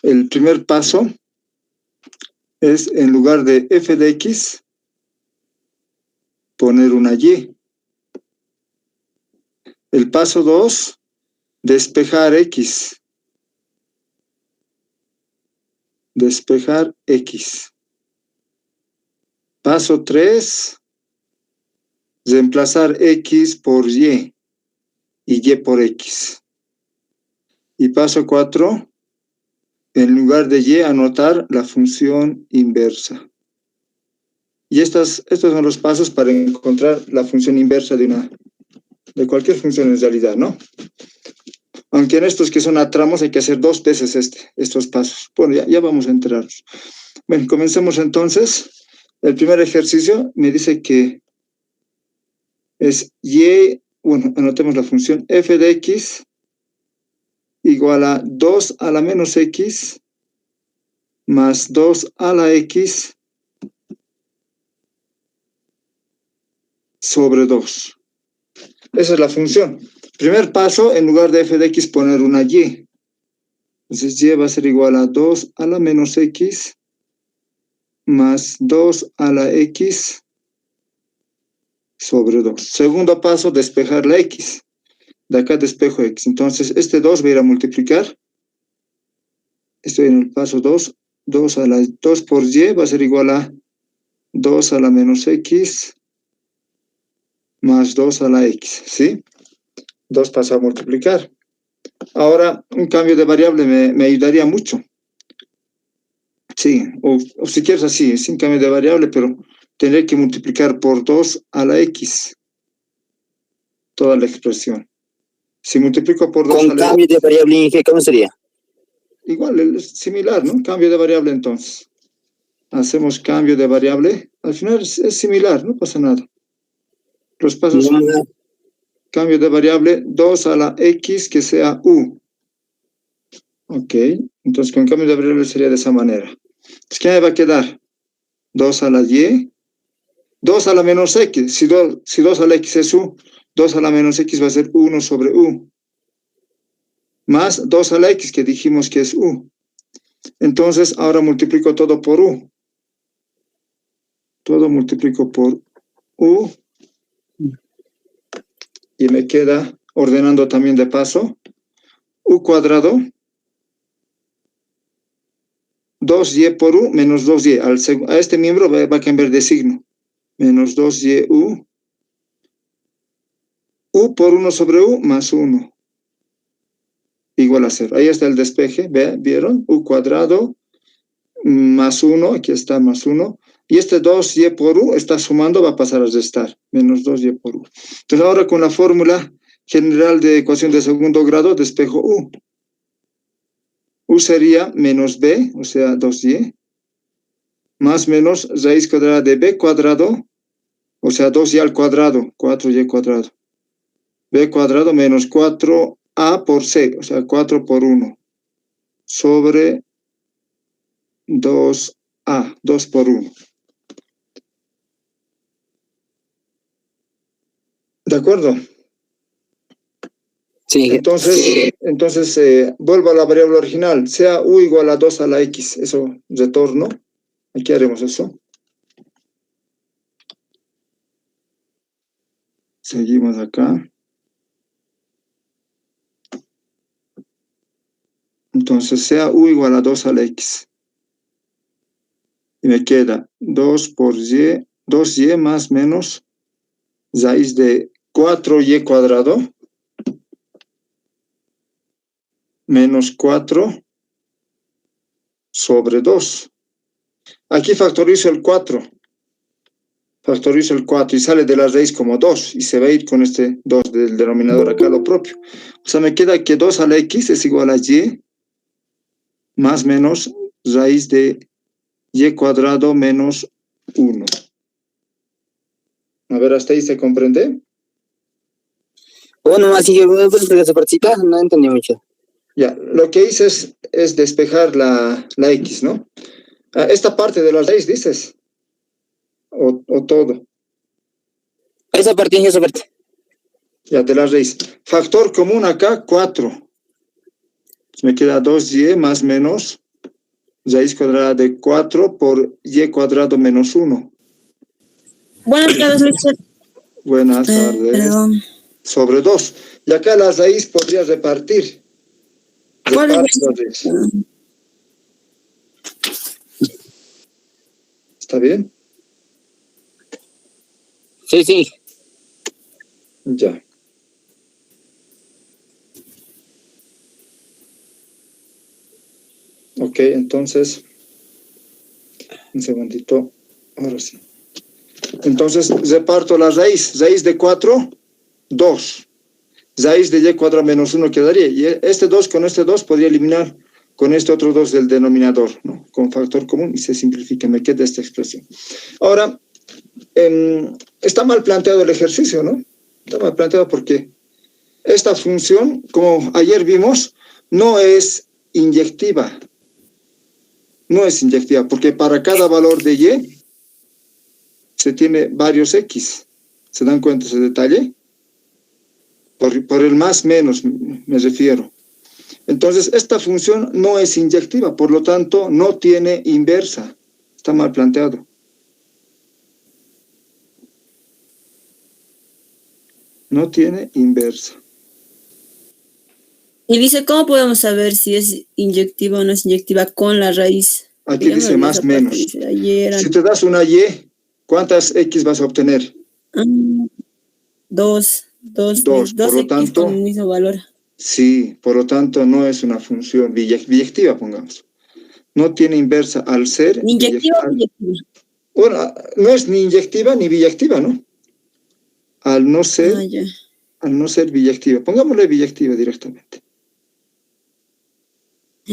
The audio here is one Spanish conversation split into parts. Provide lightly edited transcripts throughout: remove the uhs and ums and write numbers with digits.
el primer paso es, en lugar de f de x, poner una y. El paso 2, despejar x. Despejar x. Paso 3, reemplazar x por y y por x. Y paso 4, en lugar de y, anotar la función inversa. Y estos son los pasos para encontrar la función inversa de cualquier función en realidad, ¿no? Aunque en estos que son a tramos hay que hacer 2 veces estos pasos. Bueno, ya vamos a enterarnos. Bueno, comencemos entonces. El primer ejercicio me dice que es y, bueno, anotemos la función f de x igual a 2 a la menos x más 2 a la x sobre 2. Esa es la función. Primer paso, en lugar de f de x, poner una y. Entonces y va a ser igual a 2 a la menos x más 2 a la x sobre 2. Segundo paso, despejar la x. De acá despejo x. Entonces, este 2 va a ir a multiplicar. Estoy en el paso 2. 2 por y va a ser igual a 2 a la menos x más 2 a la x, ¿sí? 2 pasa a multiplicar. Ahora, un cambio de variable me ayudaría mucho. Sí, o si quieres así, sin cambio de variable, pero tendré que multiplicar por 2 a la x toda la expresión. Si multiplico por 2 a la x... ¿Con cambio de variable, Inge, cómo sería? Igual, es similar, ¿no? Cambio de variable entonces. Hacemos cambio de variable. Al final es similar, no pasa nada. Los pasos son cambio de variable 2 a la x que sea u. Ok, entonces con cambio de variable sería de esa manera. Entonces, ¿qué me va a quedar? 2 a la y. 2 a la menos x. Si 2 a la x es u, 2 a la menos x va a ser 1 sobre u. Más 2 a la x que dijimos que es u. Entonces, ahora multiplico todo por u. Todo multiplico por u. Y me queda, ordenando también de paso, u cuadrado, 2y por u menos 2y. A este miembro va a cambiar de signo. Menos 2y u. U por 1 sobre u más 1. Igual a 0. Ahí está el despeje, ¿vieron? U cuadrado más 1, aquí está más 1. Y este 2y por u está sumando, va a pasar a restar. Menos 2y por u. Entonces ahora con la fórmula general de ecuación de segundo grado, despejo u. U sería menos b, o sea, 2y, más menos raíz cuadrada de b cuadrado, o sea, 2y al cuadrado, 4y cuadrado. B cuadrado menos 4a por c, o sea, 4 por 1, sobre 2a, 2 por 1. ¿De acuerdo? Sí. Entonces vuelvo a la variable original, sea u igual a 2 a la x, eso retorno. Aquí haremos eso. Seguimos acá. Entonces sea u igual a 2 a la x. Y me queda 2 por y, 2y más menos raíz de 4y cuadrado menos 4 sobre 2. Aquí factorizo el 4. Factorizo el 4 y sale de la raíz como 2. Y se va a ir con este 2 del denominador acá lo propio. O sea, me queda que 2 a la x es igual a y más menos raíz de y cuadrado menos 1. A ver, ¿hasta ahí se comprende? Bueno, así que ¿me puedes explicar esa partecita? No entendí mucho. Ya, lo que hice es despejar la x, ¿no? Esta parte de la raíz, dices. O todo. Esa parte y esa parte. Ya, de la raíz. Factor común acá, 4. Me queda 2y más menos raíz cuadrada de 4 por y cuadrado menos 1. Buenas tardes, Lector. Buenas tardes. Perdón. Sobre 2. Y acá la raíz podría repartir. ¿Cuál es Reparte la raíz. ¿Está bien? Sí, sí. Ya. Ok, entonces, un segundito, ahora sí. Entonces, reparto la raíz. Raíz de 4, 2. Raíz de y cuadrado menos 1 quedaría. Y este 2 con este 2 podría eliminar con este otro 2 del denominador, ¿no? Con factor común y se simplifica. Me queda esta expresión. Ahora, está mal planteado el ejercicio, ¿no? Está mal planteado porque esta función, como ayer vimos, no es inyectiva. No es inyectiva, porque para cada valor de y se tiene varios x. ¿Se dan cuenta ese detalle? Por el más menos me refiero. Entonces, esta función no es inyectiva, por lo tanto, no tiene inversa. Está mal planteado. No tiene inversa. Y dice, ¿cómo podemos saber si es inyectiva o no es inyectiva con la raíz? Aquí dice más menos. Dice, ayer, si te das una y, ¿cuántas x vas a obtener? 2 por lo x tanto, con el mismo valor. Sí, por lo tanto no es una función biyectiva, pongamos. No tiene inversa al ser... ¿Inyectiva o biyectiva? Bueno, no es ni inyectiva ni biyectiva, ¿no? Al no ser biyectiva. Pongámosle biyectiva directamente.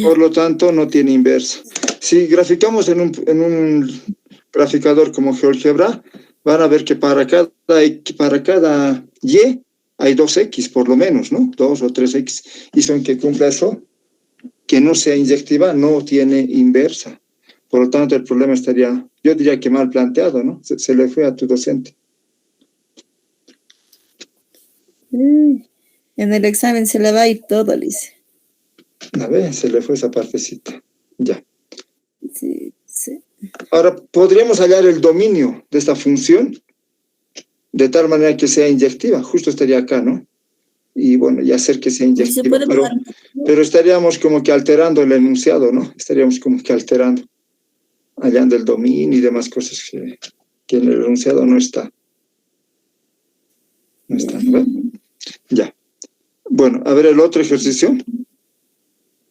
Por lo tanto, no tiene inversa. Si graficamos en un graficador como GeoGebra, van a ver que para cada y hay 2x por lo menos, ¿no? 2 o 3x. Y son que cumpla eso, que no sea inyectiva, no tiene inversa. Por lo tanto, el problema estaría, yo diría que mal planteado, ¿no? Se le fue a tu docente. En el examen se le va a ir todo, dice. A ver, se le fue esa partecita. Ya. Sí, sí. Ahora, podríamos hallar el dominio de esta función de tal manera que sea inyectiva. Justo estaría acá, ¿no? Y bueno, y hacer que sea inyectiva. Pero estaríamos como que alterando el enunciado, ¿no? Estaríamos como que alterando, hallando el dominio y demás cosas que en el enunciado no está. No está, ¿no? Ya. Bueno, a ver el otro ejercicio.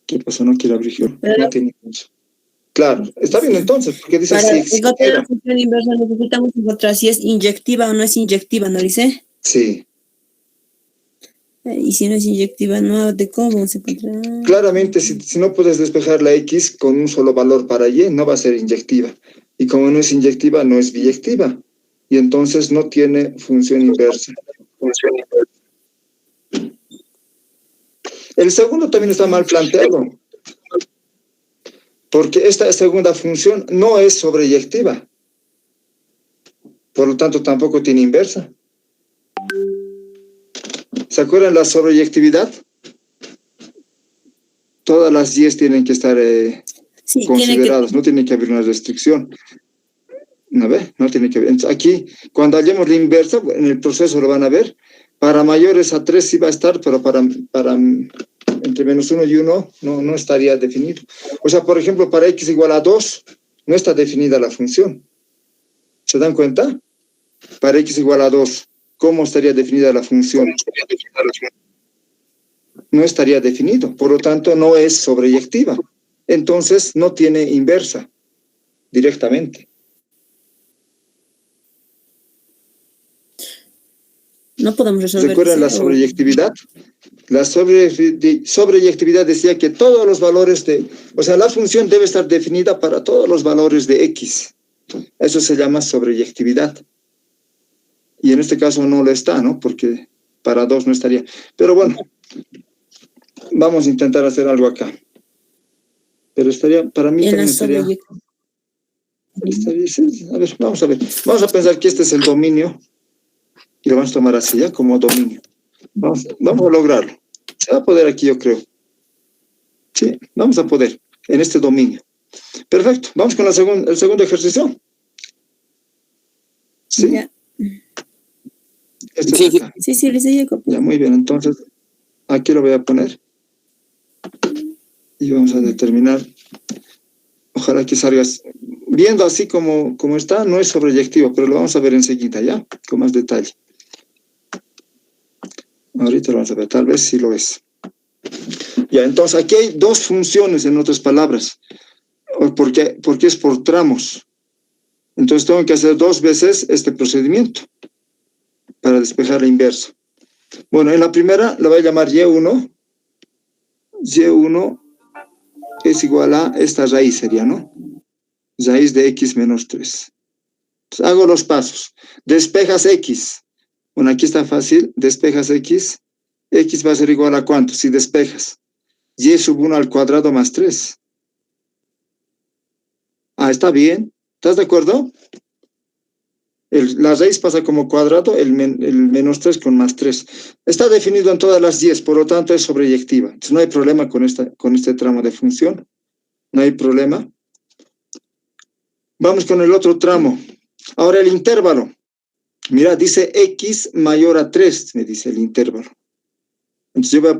¿Qué pasó? No quiero abrir. No tiene mucho. Claro, está bien entonces, porque dice para si encontrar la función inversa necesitamos encontrar si es inyectiva o no es inyectiva, ¿no dice? Sí. Y si no es inyectiva, no, ¿de cómo se encuentra? Claramente, si no puedes despejar la x con un solo valor para y, no va a ser inyectiva. Y como no es inyectiva, no es biyectiva. Y entonces no tiene función inversa. El segundo también está mal planteado. Porque esta segunda función no es sobreyectiva. Por lo tanto, tampoco tiene inversa. ¿Se acuerdan la sobreyectividad? Todas las y tienen que estar consideradas, no tiene que haber una restricción. ¿No ve? No tiene que haber. Entonces, aquí, cuando hallemos la inversa, en el proceso lo van a ver. Para mayores a 3 sí va a estar, pero para entre menos 1 y 1 no estaría definido. O sea, por ejemplo, para x igual a 2, no está definida la función. ¿Se dan cuenta? Para x igual a 2, ¿cómo estaría definida la función? No estaría definido, por lo tanto, no es sobreyectiva. Entonces, no tiene inversa directamente. No podemos resolver. ¿Recuerdan la sobreyectividad? La sobreyectividad decía que todos los valores o sea, la función debe estar definida para todos los valores de x. Eso se llama sobreyectividad. Y en este caso no lo está, ¿no? Porque para 2 no estaría. Pero bueno, vamos a intentar hacer algo acá. Pero estaría, para mí también estaría... A ver, vamos a ver. Vamos a pensar que este es el dominio. Y lo vamos a tomar así, ¿ya? Como dominio. Vamos a lograrlo. Se va a poder aquí, yo creo. Sí, vamos a poder, en este dominio. Perfecto. Vamos con el segundo ejercicio. ¿Sí? Ya. Este Sí, es acá. Sí, le seguí Ya, muy bien. Entonces, aquí lo voy a poner. Y vamos a determinar. Ojalá que salgas viendo así como está. No es sobreyectivo, pero lo vamos a ver enseguida, ¿ya? Con más detalle. Ahorita lo vamos a ver. Tal vez sí lo es. Ya, entonces aquí hay dos funciones, en otras palabras. Porque es por tramos. Entonces tengo que hacer 2 veces este procedimiento para despejar la inversa. Bueno, en la primera la voy a llamar Y1. Y1 es igual a esta raíz sería, ¿no? Raíz de x menos 3. Entonces, hago los pasos. Despejas x. Bueno, aquí está fácil. Despejas x. X va a ser igual a ¿cuánto? Si despejas. Y sub 1 al cuadrado más 3. Ah, está bien. ¿Estás de acuerdo? La raíz pasa como cuadrado, el menos 3 con más 3. Está definido en todas las 10, por lo tanto es sobreyectiva. Entonces no hay problema con este tramo de función. No hay problema. Vamos con el otro tramo. Ahora el intervalo. Mira, dice x mayor a 3, me dice el intervalo. Entonces yo voy a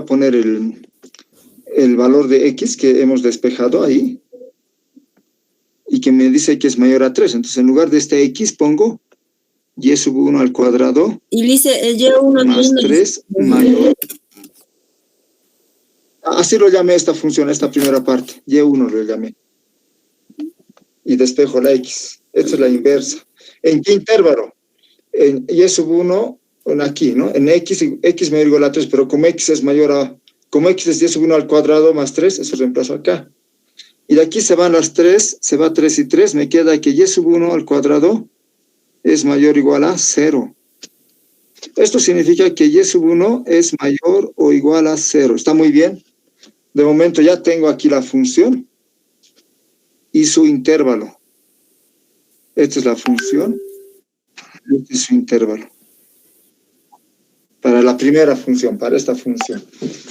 poner el valor de x que hemos despejado ahí. Y que me dice que es mayor a 3. Entonces, en lugar de este x, pongo y sub 1 al cuadrado Y dice el Y1 más 3 mayor. Así lo llamé esta función, esta primera parte. Y1 lo llamé. Y despejo la x. Esta es la inversa. ¿En qué intervalo? En y sub 1, aquí, ¿no? En x mayor o igual a 3, pero como x es mayor a... Como x es y sub 1 al cuadrado más 3, eso reemplazo acá. Y de aquí se van las 3, se va 3 y 3, me queda que y sub 1 al cuadrado es mayor o igual a 0. Esto significa que y sub 1 es mayor o igual a 0. ¿Está muy bien? De momento ya tengo aquí la función y su intervalo. Esta es la función y este es su intervalo. Para la primera función, para esta función.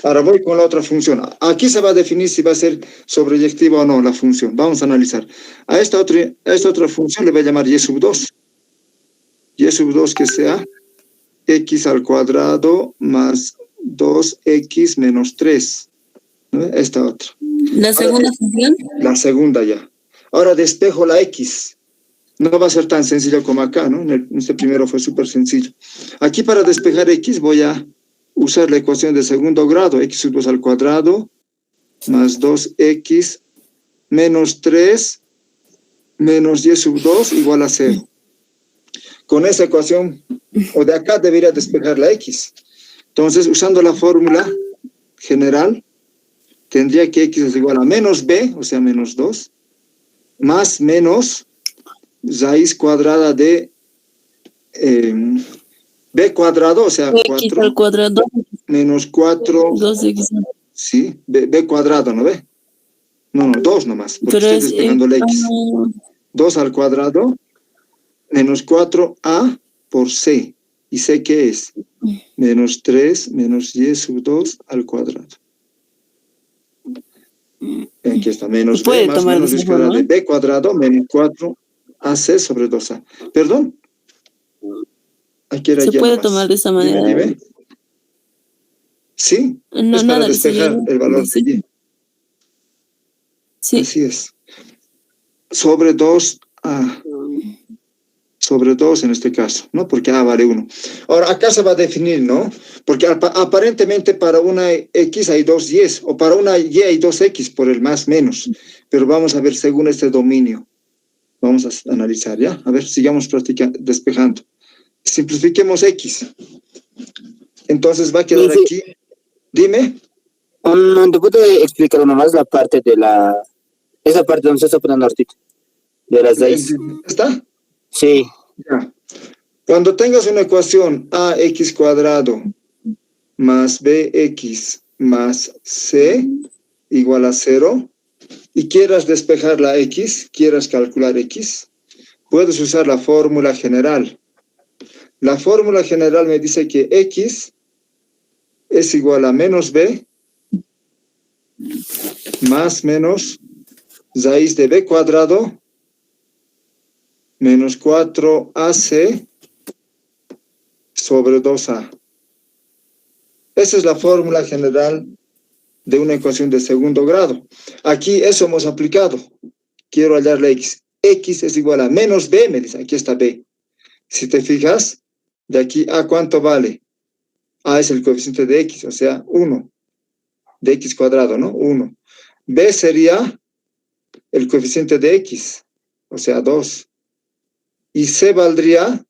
Ahora voy con la otra función. Aquí se va a definir si va a ser sobreyectiva o no la función. Vamos a analizar. A esta otra función le voy a llamar y sub 2. Y sub 2 que sea x al cuadrado más 2x menos 3. ¿No? Esta otra. ¿La segunda función? La segunda ya. Ahora despejo la x. No va a ser tan sencillo como acá, ¿no? En este primero fue súper sencillo. Aquí para despejar x voy a usar la ecuación de segundo grado. X sub 2 al cuadrado más 2x menos 3 menos y sub 2 igual a 0. Con esa ecuación, o de acá debería despejar la x. Entonces, usando la fórmula general, tendría que x es igual a menos b, o sea, menos 2, más menos raíz cuadrada de b cuadrado, o sea, 4. X al cuadrado. Menos 4. 2x. Sí, b cuadrado, ¿no ve? No, 2 nomás, porque Pero estoy es... despegando la x. 2 al cuadrado, menos 4a por c. ¿Y c qué es? Menos 3 menos y sub 2 al cuadrado. Aquí está, menos b más menos raíz cuadrada de b cuadrado menos 4ac sobre 2a. ¿Perdón? Aquí era ¿Se ya puede nomás. tomar de esa manera? Dime. Sí, no, es para despejar el valor de y. Sí. Así es. Sobre 2a. Sobre 2 en este caso, ¿no? Porque a vale 1. Ahora, acá se va a definir, ¿no? Porque aparentemente para una x hay 2 y, o para una y hay 2x por el más menos. Pero vamos a ver según este dominio. Vamos a analizar, ¿ya? A ver, sigamos despejando. Simplifiquemos x. Entonces va a quedar aquí. Dime. ¿Te puedo explicar nomás la parte de la... Esa parte donde se está poniendo artículo? De las 6. ¿Está? Sí. Ya. Cuando tengas una ecuación ax cuadrado más bx más c igual a 0 y quieras despejar la x, quieras calcular x, puedes usar la fórmula general. La fórmula general me dice que x es igual a menos b más menos raíz de b cuadrado menos 4ac sobre 2a. Esa es la fórmula general de una ecuación de segundo grado. Aquí eso hemos aplicado. Quiero hallar la x. X es igual a menos b, me dice. Aquí está b. Si te fijas, de aquí a ¿cuánto vale? A es el coeficiente de x, o sea, 1. De x cuadrado, ¿no? 1. B sería el coeficiente de x, o sea, 2. Y c valdría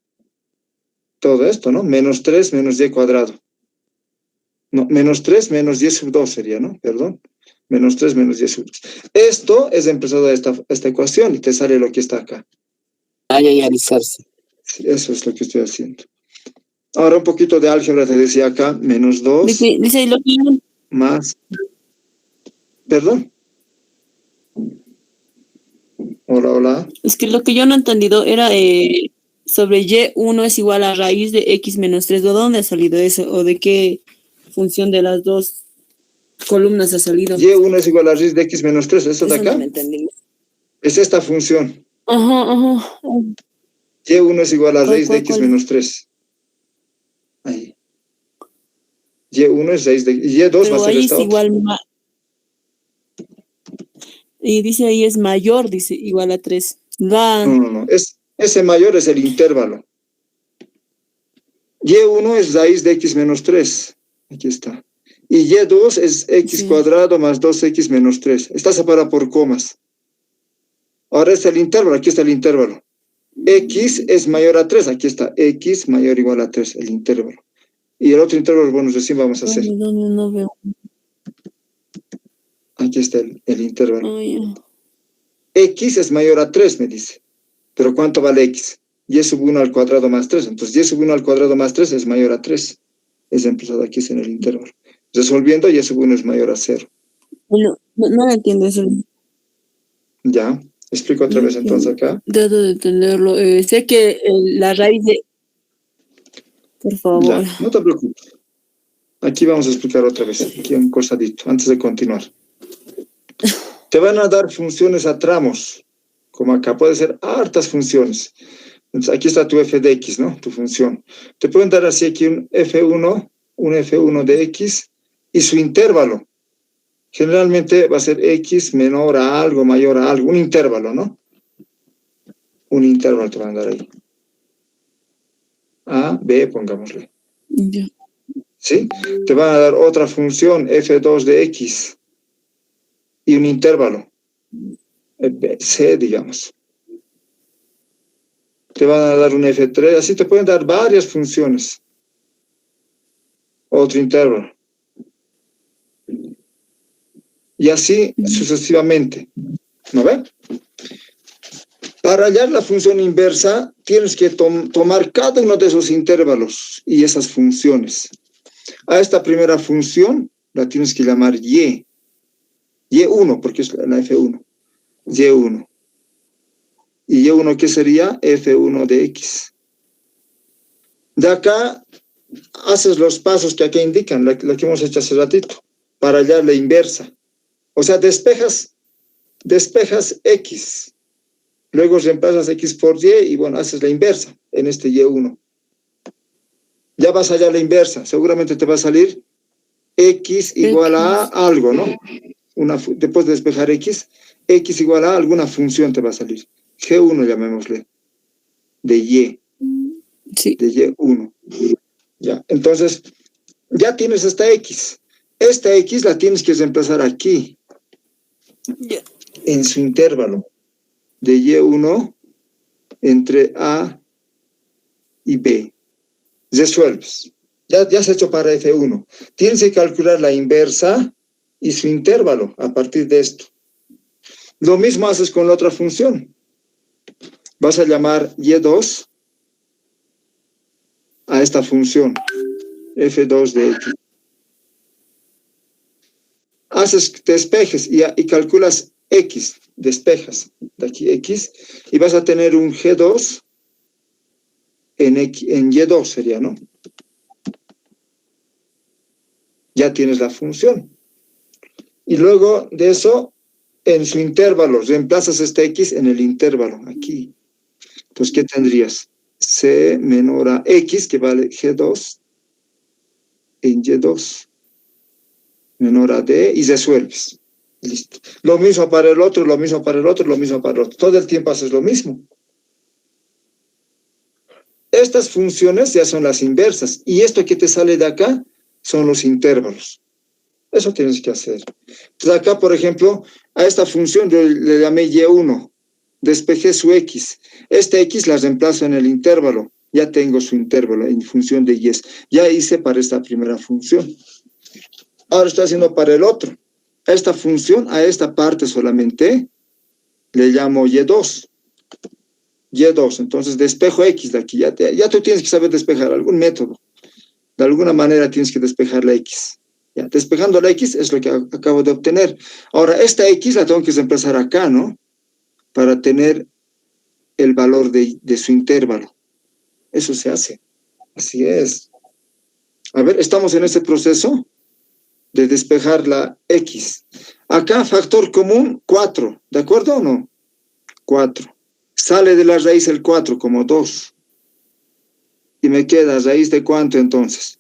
todo esto, ¿no? Menos 3 menos y cuadrado. No, menos 3 menos y sub 2 sería, ¿no? Perdón. Menos 3 menos y sub 2. Esto es empezado de esta ecuación y te sale lo que está acá. Ay, alisarse. Sí, eso es lo que estoy haciendo. Ahora un poquito de álgebra te decía acá. Menos 2 Dice lo que yo, más... ¿Perdón? Hola, hola. es que lo que yo no he entendido era sobre y1 es igual a raíz de x menos 3. ¿De dónde ha salido eso? ¿O de qué función de las dos columnas ha salido? Y1 es igual a raíz de x menos 3. ¿Esto de Eso no acá? lo entendí. Es esta función. Ajá, ajá. Y1 es igual a raíz de x ¿Cuál? menos 3. Ahí. Y1 es raíz de... Y Y2 va a Pero ser ahí esta es otra. igual. Y dice ahí es mayor, dice igual a 3. Va. No. Ese mayor es el intervalo. Y1 es raíz de x menos 3. Aquí está. Y Y2 es x Sí. cuadrado más 2x menos 3. Está separado por comas. Ahora es el intervalo. Aquí está el intervalo. X es mayor a 3. Aquí está. X mayor o igual a 3. El intervalo. Y el otro intervalo, bueno, recién vamos a hacer. No veo. Aquí está el intervalo. Oh, yeah. X es mayor a 3, me dice. ¿Pero cuánto vale x? Y sub 1 al cuadrado más 3. Entonces, y sub 1 al cuadrado más 3 es mayor a 3. Es empezado aquí es en el intervalo. Resolviendo, y sub 1 es mayor a 0. No entiendo eso. Ya. Explico otra vez entonces acá. Trato de entenderlo. Sé que la raíz de... Por favor. Ya, no te preocupes. Aquí vamos a explicar otra vez. Aquí un costadito, antes de continuar. Te van a dar funciones a tramos. Como acá, puede ser hartas funciones. Entonces, aquí está tu f de x, ¿no? Tu función. Te pueden dar así aquí un f1 de x y su intervalo. Generalmente va a ser x menor a algo, mayor a algo. Un intervalo, ¿no? Un intervalo te van a dar ahí. A, B, pongámosle. Ya. ¿Sí? Te van a dar otra función, f2 de x. Y un intervalo. C, digamos. Te van a dar un f3, así te pueden dar varias funciones. Otro intervalo. Y así sucesivamente. ¿No ven? Para hallar la función inversa, tienes que tomar cada uno de esos intervalos y esas funciones. A esta primera función la tienes que llamar y. Y1, porque es la f1. Y1. ¿Y Y1 qué sería? F1 de x. De acá haces los pasos que acá indican, lo que hemos hecho hace ratito, para hallar la inversa. O sea, despejas x, luego reemplazas x por y y bueno, haces la inversa en este y1. Ya vas a hallar la inversa, seguramente te va a salir x igual a algo, ¿no? Después de despejar x igual a alguna función te va a salir. G1 llamémosle, de y. Sí. De y1. Ya, entonces, ya tienes esta x. Esta x la tienes que reemplazar aquí, en su intervalo de y1 entre a y b. Resuelves. Ya has hecho para f1. Tienes que calcular la inversa y su intervalo a partir de esto. Lo mismo haces con la otra función. Vas a llamar y2 a esta función, f2 de x. Haces despejes y calculas x, despejas de aquí x, y vas a tener un g2 en y2 sería, ¿no? Ya tienes la función. Y luego de eso, en su intervalo, reemplazas este X en el intervalo, aquí. Entonces, ¿qué tendrías? C menor a X, que vale G2, en Y2, menor a D, y resuelves. Listo. Lo mismo para el otro, lo mismo para el otro, lo mismo para el otro. Todo el tiempo haces lo mismo. Estas funciones ya son las inversas. Y esto que te sale de acá son los intervalos. Eso tienes que hacer. Entonces acá, por ejemplo, a esta función yo le llamé Y1. Despejé su X. Esta X la reemplazo en el intervalo. Ya tengo su intervalo en función de Y. Ya hice para esta primera función. Ahora estoy haciendo para el otro. A esta función, a esta parte solamente, le llamo Y2. Y2. Entonces despejo X de aquí. Ya tú tienes que saber despejar algún método. De alguna manera tienes que despejar la X. Ya, despejando la X es lo que acabo de obtener. Ahora, esta X la tengo que reemplazar acá, ¿no? Para tener el valor de su intervalo. Eso se hace. Así es. A ver, estamos en este proceso de despejar la X. Acá, factor común, 4. ¿De acuerdo o no? 4. Sale de la raíz el 4 como 2. Y me queda raíz de ¿cuánto entonces?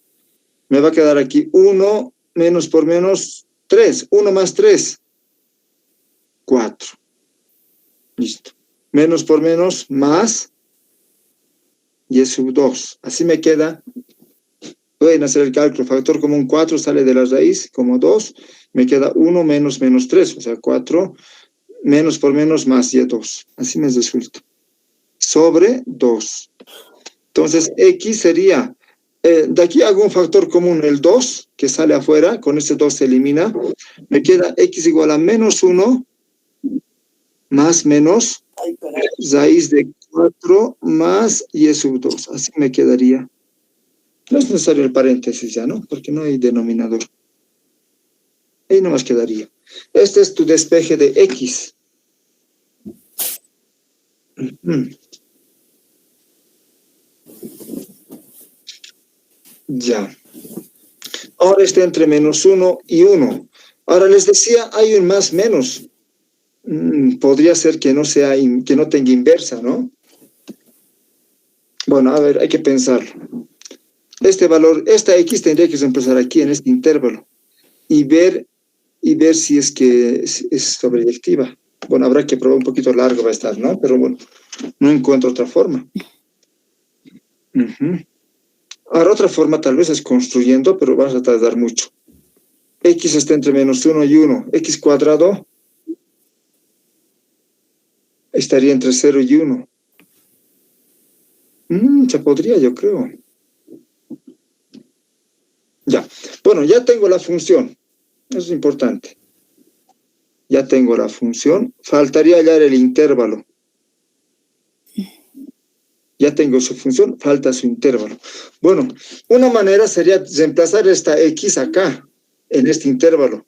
Me va a quedar aquí 1 menos por menos 3. 1 más 3. 4. Listo. Menos por menos más y es sub 2. Así me queda. Pueden hacer el cálculo. Factor común 4 sale de la raíz como 2. Me queda 1 menos menos 3. O sea, 4 menos por menos más y2. Así me resulta. Sobre 2. Entonces, X sería... de aquí hago un factor común, el 2, que sale afuera. Con ese 2 se elimina. Me queda X igual a menos 1 más menos raíz de 4 más y sub 2. Así me quedaría. No es necesario el paréntesis ya, ¿no? Porque no hay denominador. Ahí nomás quedaría. Este es tu despeje de X. Ya. Ahora está entre menos 1 y 1. Ahora les decía, hay un más menos. Podría ser que no sea, que no tenga inversa, ¿no? Bueno, a ver, hay que pensarlo. Este valor, esta X tendría que empezar aquí en este intervalo y ver si es que es sobreyectiva. Bueno, habrá que probar un poquito largo va a estar, ¿no? Pero bueno, no encuentro otra forma. Ahora otra forma tal vez es construyendo, pero vas a tardar mucho. X está entre menos 1 y 1. X cuadrado estaría entre 0 y 1. Se podría, yo creo. Ya. Bueno, ya tengo la función. Eso es importante. Ya tengo la función. Faltaría hallar el intervalo. Ya tengo su función, falta su intervalo. Bueno, una manera sería reemplazar esta X acá, en este intervalo.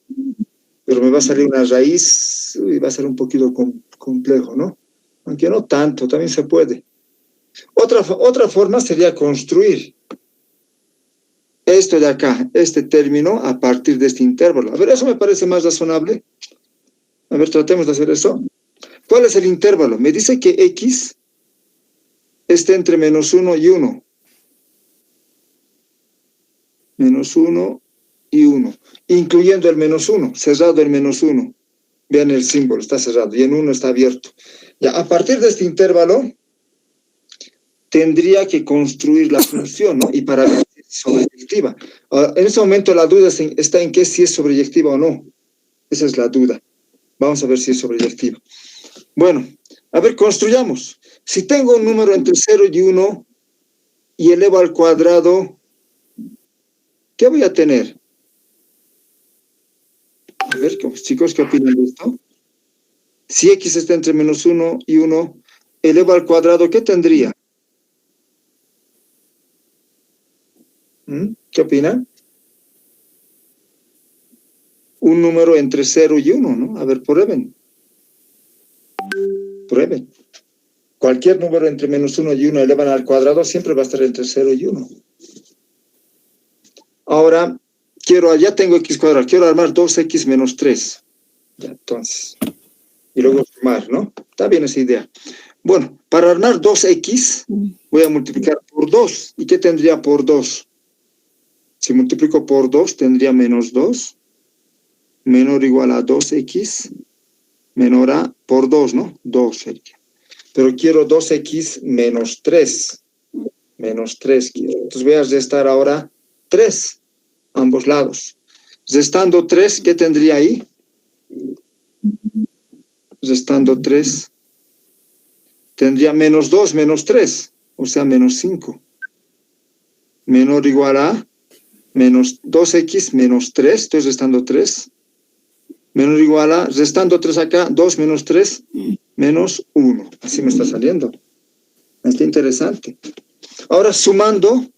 Pero me va a salir una raíz y va a ser un poquito complejo, ¿no? Aunque no tanto, también se puede. Otra forma sería construir esto de acá, este término, a partir de este intervalo. A ver, eso me parece más razonable. A ver, tratemos de hacer eso. ¿Cuál es el intervalo? Me dice que X está entre menos 1 y 1. Menos 1 y 1. Incluyendo el menos 1. Cerrado el menos 1. Vean el símbolo, está cerrado. Y en 1 está abierto. Ya, a partir de este intervalo, tendría que construir la función, ¿no? Y para ver si es sobreyectiva. Ahora, en este momento la duda está en que si es sobreyectiva o no. Esa es la duda. Vamos a ver si es sobreyectiva. Bueno, a ver, construyamos. Si tengo un número entre 0 y 1 y elevo al cuadrado, ¿qué voy a tener? A ver, chicos, ¿qué opinan de esto? Si X está entre menos 1 y 1, elevo al cuadrado, ¿qué tendría? ¿Qué opinan? Un número entre 0 y 1, ¿no? A ver, prueben. Prueben. Cualquier número entre menos 1 y 1 elevan al cuadrado siempre va a estar entre 0 y 1. Ahora, ya tengo x cuadrado, quiero armar 2x menos 3. Ya, entonces, y luego sumar, ¿no? Está bien esa idea. Bueno, para armar 2x, voy a multiplicar por 2. ¿Y qué tendría por 2? Si multiplico por 2, tendría menos 2, menor o igual a 2x, menor a por 2, ¿no? 2 sería. Pero quiero 2x menos 3. Menos 3 quiero. Entonces voy a restar ahora 3, ambos lados. Restando 3, ¿qué tendría ahí? Restando 3, tendría menos 2, menos 3, o sea, menos 5. Menor o igual a menos 2x menos 3, estoy restando 3. Menor o igual a, restando 3 acá, 2 menos 3, menos 1. Así me está saliendo. Está interesante. Ahora sumando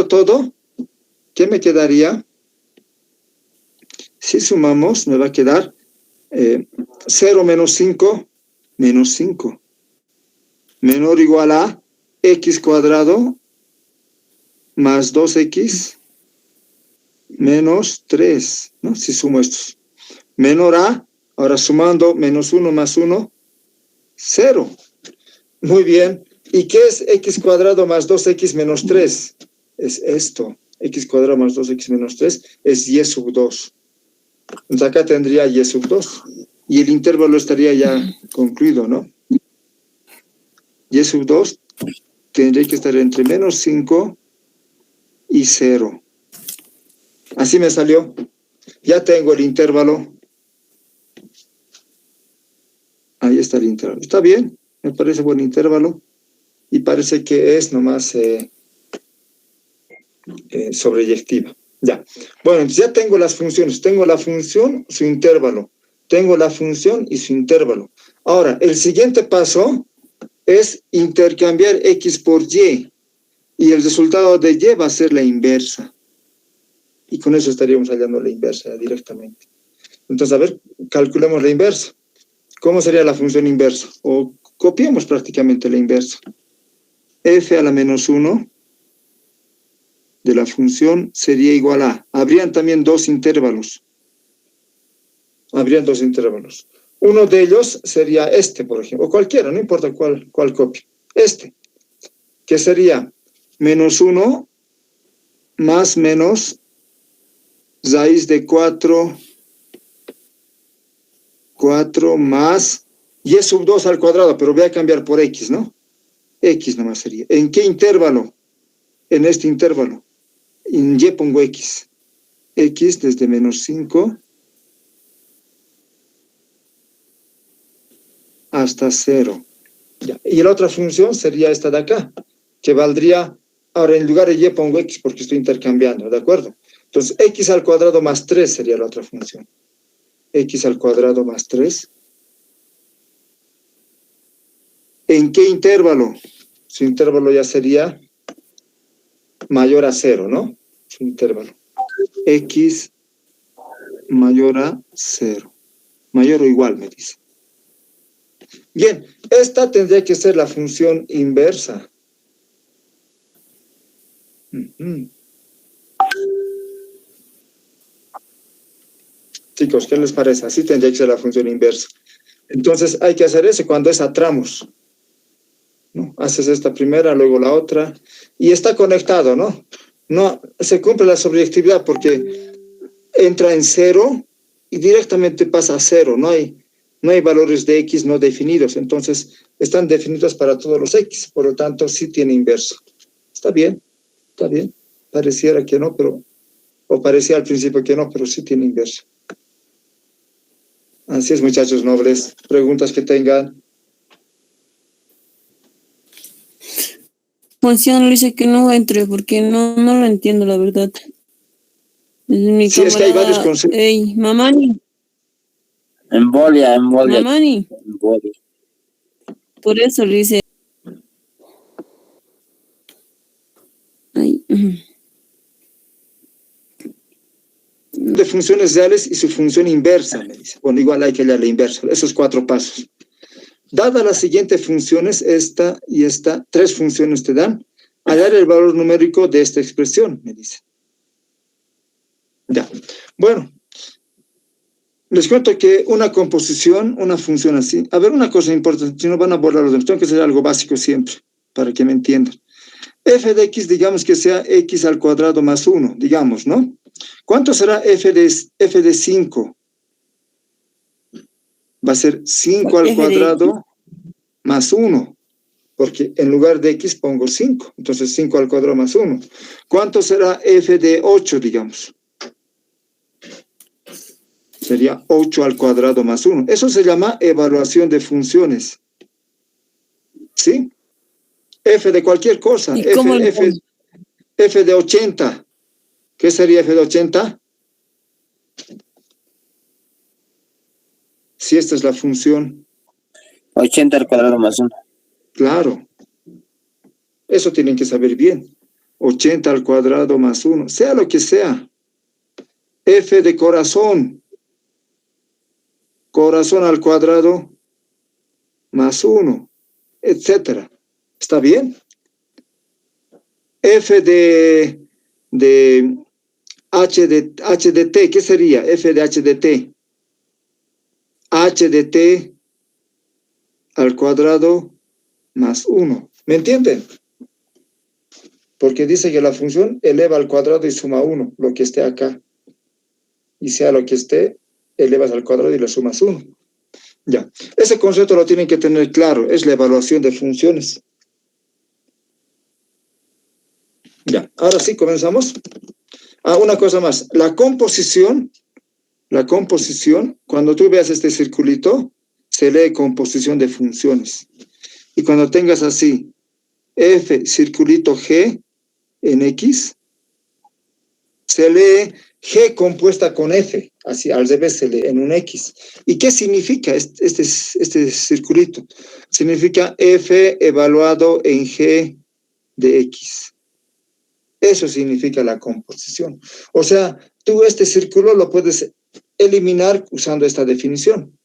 todo, ¿qué me quedaría? Si sumamos, me va a quedar 0 menos 5, menos 5. Menor o igual a x cuadrado más 2x menos 3, ¿no? Si sumo estos. Menor a, ahora sumando, menos 1 más 1, 0. Muy bien. ¿Y qué es x cuadrado más 2x menos 3? Es esto. X cuadrado más 2x menos 3 es y sub 2. Entonces acá tendría y sub 2. Y el intervalo estaría ya concluido, ¿no? Y sub 2 tendría que estar entre menos 5 y 0. Así me salió. Ya tengo el intervalo. Ahí está el intervalo. Está bien. Me parece buen intervalo. Y parece que es nomás sobreyectiva. Ya. Bueno, entonces ya tengo las funciones. Tengo la función, su intervalo. Tengo la función y su intervalo. Ahora, el siguiente paso es intercambiar x por y. Y el resultado de y va a ser la inversa. Y con eso estaríamos hallando la inversa directamente. Entonces, a ver, calculemos la inversa. ¿Cómo sería la función inversa? O copiemos prácticamente la inversa. F a la menos 1 de la función sería igual a... Habrían también dos intervalos. Uno de ellos sería este, por ejemplo. O cualquiera, no importa cuál copio. Este. Que sería menos 1 más menos raíz de 4 más y sub 2 al cuadrado, pero voy a cambiar por x, ¿no? X nomás sería. ¿En qué intervalo? En este intervalo. En y pongo x. X desde menos 5 hasta 0. Ya. Y la otra función sería esta de acá, que valdría, ahora en lugar de y pongo x porque estoy intercambiando, ¿de acuerdo? Entonces, x al cuadrado más 3 sería la otra función. X al cuadrado más 3. ¿En qué intervalo? Su intervalo ya sería mayor a 0, ¿no? Su intervalo. X mayor a 0. Mayor o igual, me dice. Bien, esta tendría que ser la función inversa. Chicos, ¿qué les parece? Así tendría que ser la función inversa. Entonces hay que hacer eso cuando es a tramos, ¿no? Haces esta primera, luego la otra, y está conectado, ¿no? No se cumple la sobreyectividad porque entra en 0 y directamente pasa a 0. No hay valores de x no definidos, entonces están definidos para todos los x, por lo tanto sí tiene inverso. Está bien. Pareciera que no, o parecía al principio que no, pero sí tiene inverso. Así es, muchachos nobles. ¿Preguntas que tengan? Función dice que no entre porque no lo entiendo, la verdad. Mi Sí, es que hay varios conceptos. Ey, Mamani. Embolia. Mamani. Embolia. Por eso le dice. Ay. De funciones reales y su función inversa, me dice. Bueno, igual hay que hallar la inversa. Esos 4 pasos. Dadas las siguientes funciones, esta y esta, 3 funciones te dan, hallar el valor numérico de esta expresión, me dice. Ya. Bueno, les cuento que una composición, una función así. A ver, una cosa importante, si no van a borrar los demás, tengo que hacer algo básico siempre, para que me entiendan. F de x, digamos que sea x al cuadrado más 1, digamos, ¿no? ¿Cuánto será f de 5? Va a ser 5 al F de cuadrado más 1, porque en lugar de x pongo 5, entonces 5 al cuadrado más 1. ¿Cuánto será f de 8, digamos? Sería 8 al cuadrado más 1. Eso se llama evaluación de funciones. ¿Sí? F de cualquier cosa. ¿Y cómo F de 80. ¿Qué sería f de 80? Si esta es la función. 80 al cuadrado más 1. Claro. Eso tienen que saber bien. 80 al cuadrado más 1. Sea lo que sea. F de corazón. Corazón al cuadrado más 1. Etcétera. ¿Está bien? F de h de t. ¿Qué sería? F de h de t. H de t al cuadrado más 1. ¿Me entienden? Porque dice que la función eleva al cuadrado y suma 1, lo que esté acá. Y sea lo que esté, elevas al cuadrado y le sumas 1. Ya. Ese concepto lo tienen que tener claro. Es la evaluación de funciones. Ya. Ahora sí, comenzamos. Una cosa más. La composición, cuando tú veas este circulito, se lee composición de funciones. Y cuando tengas así, F, circulito G, en X, se lee G compuesta con F, así al revés se lee en un X. ¿Y qué significa este circulito? Significa F evaluado en G de X. Eso significa la composición. O sea, tú este círculo lo puedes eliminar usando esta definición.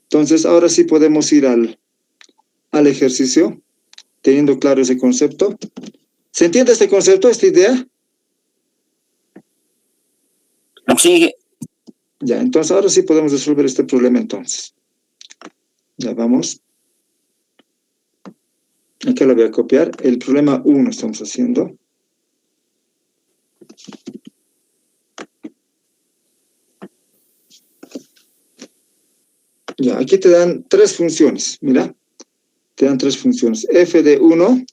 Entonces, ahora sí podemos ir al ejercicio, teniendo claro ese concepto. ¿Se entiende este concepto, esta idea? Sí. Ya, entonces ahora sí podemos resolver este problema entonces. Ya vamos. Aquí lo voy a copiar. El problema 1 estamos haciendo. Ya, aquí te dan 3 funciones, mira. Te dan 3 funciones. F de 1.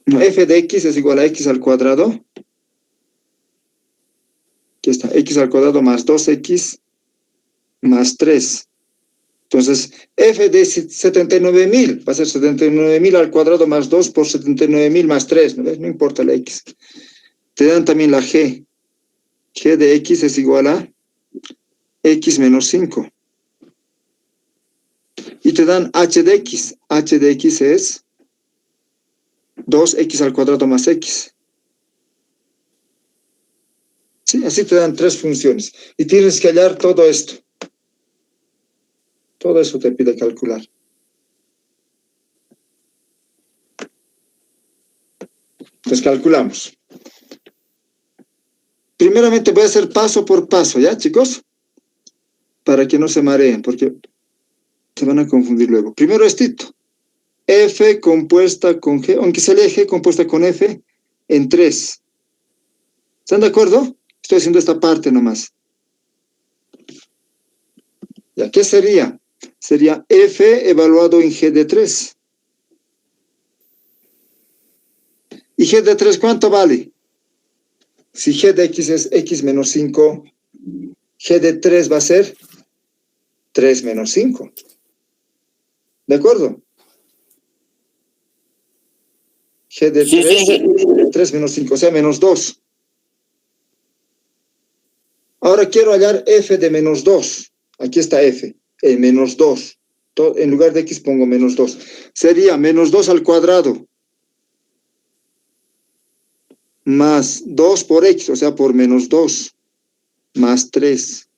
No, f de x es igual a x al cuadrado. Aquí está, x al cuadrado más 2x más 3. Entonces, f de 79.000 va a ser 79.000 al cuadrado más 2 por 79.000 más 3. No importa la x. Te dan también la g. G de x es igual a x menos 5. Y te dan h de x. H de x es 2x al cuadrado más x. Sí, así te dan 3 funciones. Y tienes que hallar todo esto. Todo eso te pide calcular. Entonces calculamos. Primeramente voy a hacer paso por paso, ¿ya, chicos? Para que no se mareen, porque se van a confundir luego. Primero esto. F compuesta con G, aunque se lee G compuesta con F, en 3. ¿Están de acuerdo? Estoy haciendo esta parte nomás. ¿Ya? ¿Qué sería? Sería F evaluado en G de 3. ¿Y G de 3 cuánto vale? Si G de X es X menos 5, G de 3 va a ser 3 menos 5. ¿De acuerdo? G de 3, 3 menos 5, o sea, menos 2. Ahora quiero hallar F de menos 2. Aquí está F, menos 2. En lugar de X pongo menos 2. Sería menos 2 al cuadrado. Más 2 por X, o sea, por menos 2. Más 3.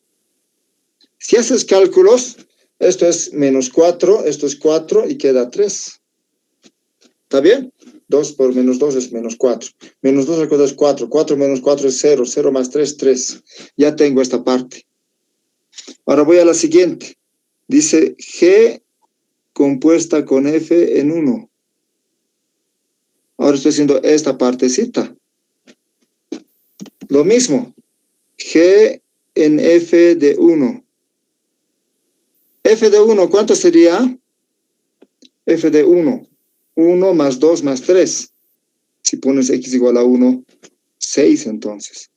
Si haces cálculos, esto es menos 4, esto es 4 y queda 3. ¿Está bien? 2 por menos 2 es menos 4. Menos 2 al cuadrado es 4. 4 menos 4 es 0. 0 más 3, 3. Ya tengo esta parte. Ahora voy a la siguiente. Dice G compuesta con F en 1. Ahora estoy haciendo esta partecita. Lo mismo. G en F de 1. F de 1, ¿cuánto sería? F de 1. 1 más 2 más 3. Si pones X igual a 1, 6 entonces.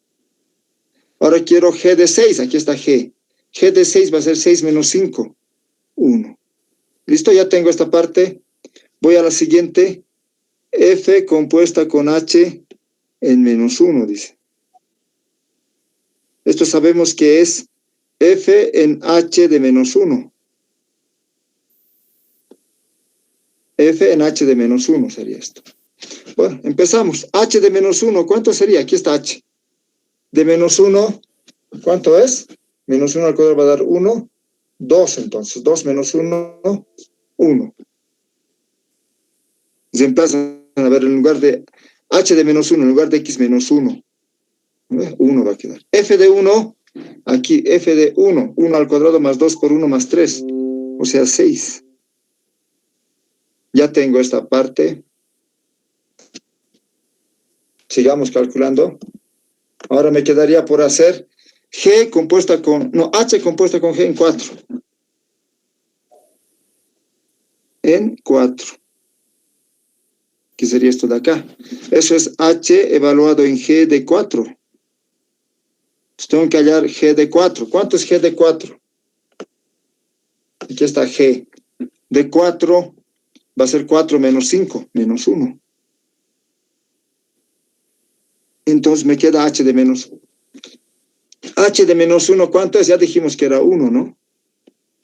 Ahora quiero G de 6. Aquí está G. G de 6 va a ser 6 menos 5. 1. ¿Listo? Ya tengo esta parte. Voy a la siguiente. F compuesta con H en menos 1, dice. Esto sabemos que es F en H de menos 1. F en H de menos 1 sería esto. Bueno, empezamos. H de menos 1, ¿cuánto sería? Aquí está H. De menos 1, ¿cuánto es? Menos 1 al cuadrado va a dar 1. 2 entonces. 2 menos 1, 1. Se empiezan a ver en lugar de H de menos 1, en lugar de X menos 1. 1 va a quedar. F de 1, aquí F de 1. 1 al cuadrado más 2 por 1 más 3. O sea, 6. Ya tengo esta parte. Sigamos calculando. Ahora me quedaría por hacer G compuesta con... No, H compuesta con G en 4. En 4. ¿Qué sería esto de acá? Eso es H evaluado en G de 4. Entonces tengo que hallar G de 4. ¿Cuánto es G de 4? Aquí está G. De 4 va a ser 4 menos 5, menos 1. Entonces me queda H de menos 1. H de menos 1, ¿cuánto es? Ya dijimos que era 1, ¿no?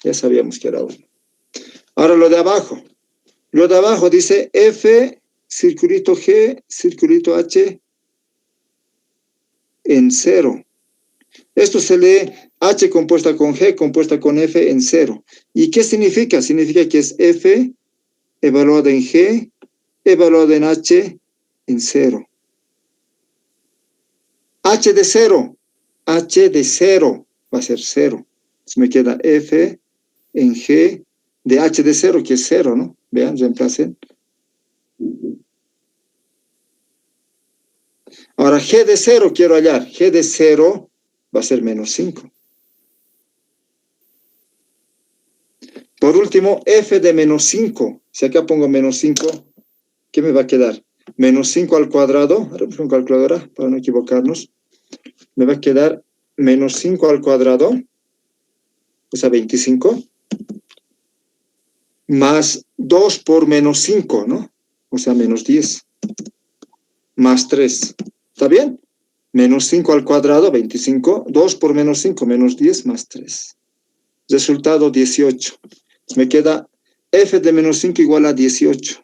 Ya sabíamos que era 1. Ahora lo de abajo. Lo de abajo dice F, circulito G, circulito H en 0. Esto se lee H compuesta con G, compuesta con F en 0. ¿Y qué significa? Significa que es F evaluada en G, evaluada en H en 0. H de 0. H de 0 va a ser 0. Entonces me queda F en G de H de 0, que es 0, ¿no? Vean, reemplacen. Ahora, G de 0 quiero hallar. G de 0 va a ser menos 5. Por último, F de menos 5. Si acá pongo menos 5, ¿qué me va a quedar? Menos 5 al cuadrado. Ahora pongo una calculadora para no equivocarnos. Me va a quedar menos 5 al cuadrado. O sea, 25. Más 2 por menos 5, ¿no? O sea, menos 10. Más 3. ¿Está bien? Menos 5 al cuadrado, 25. 2 por menos 5, menos 10, más 3. Resultado 18. Me queda F de menos 5 igual a 18.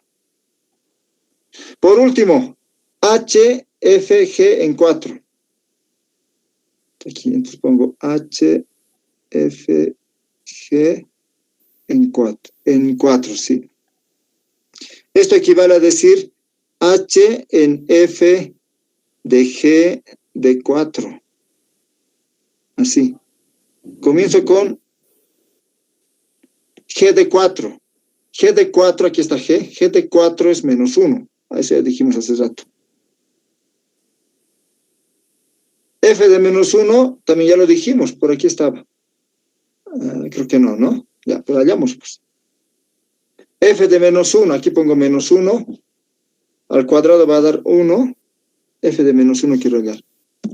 Por último, H, F, G en 4. Aquí entonces pongo H, F, G en 4. En 4, sí. Esto equivale a decir H en F de G de 4. Así. Comienzo con G de 4. G de 4, aquí está G. G de 4 es menos 1. Eso ya dijimos hace rato. F de menos 1, también ya lo dijimos. Por aquí estaba. Creo que no, ¿no? Ya, pero hallamos, pues. F de menos 1, aquí pongo menos 1. Al cuadrado va a dar 1. F de menos 1 quiero hallar.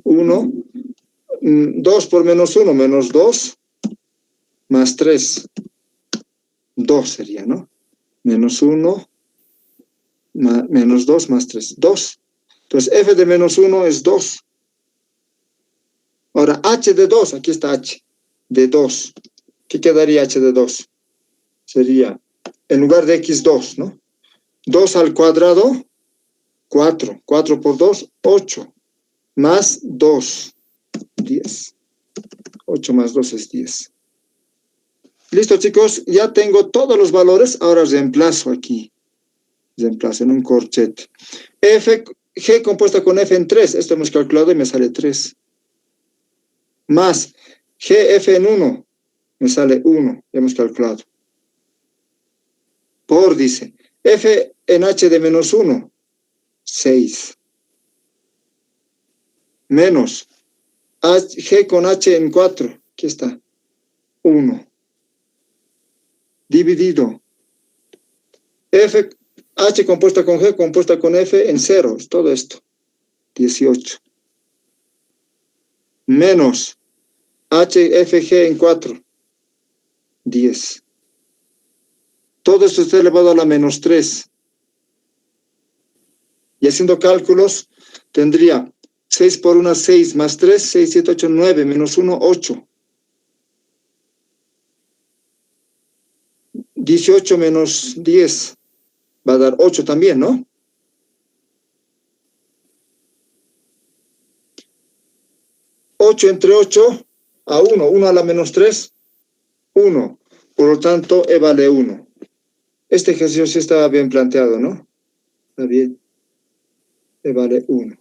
1. 2 por menos 1, menos 2. Más 3. 2 sería, ¿no? Menos 1. Menos 2 más 3. 2. Entonces, F de menos 1 es 2. Ahora, H de 2. Aquí está H. De 2. ¿Qué quedaría H de 2? Sería, en lugar de X, 2, ¿no? 2 al cuadrado, 4. 4 por 2, 8. Más 2, 10. 8 más 2 es 10. Listo, chicos. Ya tengo todos los valores. Ahora reemplazo aquí. reemplazo en un corchete. G compuesta con F en 3, esto hemos calculado y me sale 3. Más GF en 1, me sale 1, hemos calculado. Por, dice, F en H de menos 1, 6. Menos G con H en 4, aquí está, 1. Dividido. H compuesta con G compuesta con F en 0, es todo esto, 18. Menos HFG en 4, 10. Todo esto está elevado a la menos 3. Y haciendo cálculos, tendría 6 por 1, 6, más 3, 6, 7, 8, 9, menos 1, 8. 18 menos 10 va a dar 8 también, ¿no? Ocho entre 8 a 1, 1 a la menos 3, 1. Por lo tanto, E vale 1. Este ejercicio sí estaba bien planteado, ¿no? Está bien. E vale 1.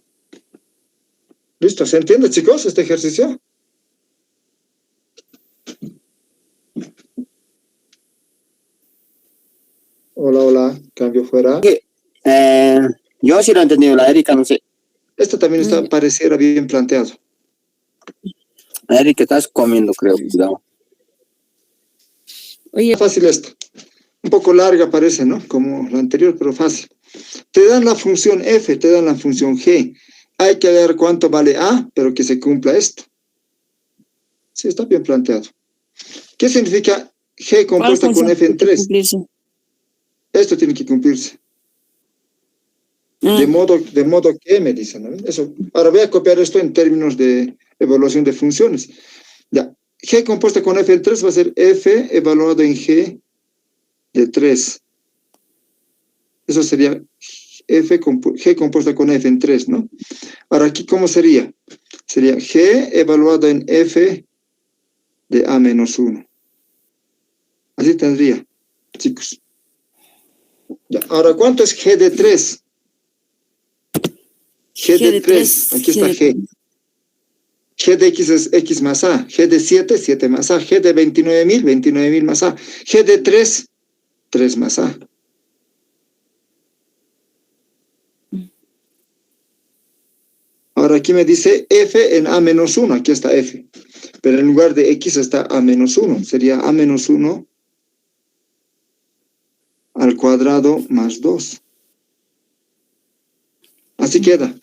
¿Listo? ¿Se entiende, chicos, este ejercicio? Hola, hola. Cambio fuera. Yo sí lo he entendido, la Erika no sé. Esto también pareciera bien planteado. La Erika estás comiendo, creo, cuidado. Oye, Fácil esto. Un poco larga parece, ¿no? Como la anterior, pero fácil. Te dan la función f, te dan la función g. Hay que ver cuánto vale a, pero que se cumpla esto. Sí, está bien planteado. ¿Qué significa g compuesta con f en 3? Esto tiene que cumplirse. De modo que me dicen, ¿no? Eso. Ahora voy a copiar esto en términos de evaluación de funciones. Ya. G compuesta con f en 3 va a ser f evaluado en g de 3. Eso sería G compuesta con f en 3, ¿no? Ahora aquí, ¿cómo sería? Sería G evaluado en f de a menos 1. Así tendría, chicos. Ya. Ahora, ¿cuánto es G de 3? G de 3, aquí está G. G de X es X más A. G de 7, 7 más A. G de 29.000, 29.000 más A. G de 3, 3 más A. Ahora aquí me dice F en A menos 1. Aquí está F. Pero en lugar de X está A menos 1. Sería A menos 1 al cuadrado más 2. Así queda.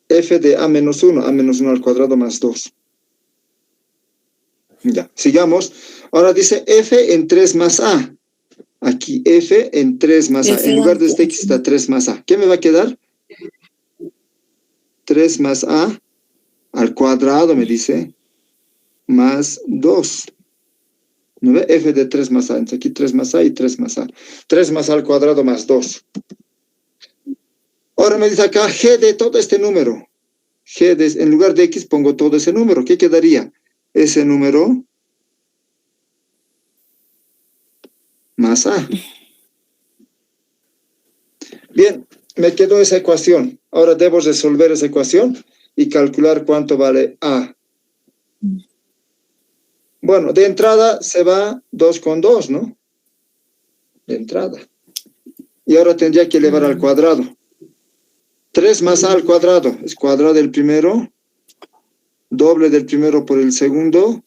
F de A menos 1 al cuadrado más 2. Ya, sigamos. Ahora dice F en 3 más A. Aquí F en 3 más A. En lugar de este X está 3 más A. ¿Qué me va a quedar? 3 más A al cuadrado, me dice, más 2. ¿No ve? F de 3 más A. Entonces aquí 3 más A y 3 más A. 3 más A al cuadrado más 2. Ahora me dice acá G de todo este número. En lugar de X pongo todo ese número. ¿Qué quedaría? Ese número más A. Bien, me quedó esa ecuación. Ahora debo resolver esa ecuación y calcular cuánto vale A. Bueno, de entrada se va 2 con 2, ¿no? De entrada. Y ahora tendría que elevar al cuadrado. 3 más A al cuadrado. Es cuadrado del primero, doble del primero por el segundo,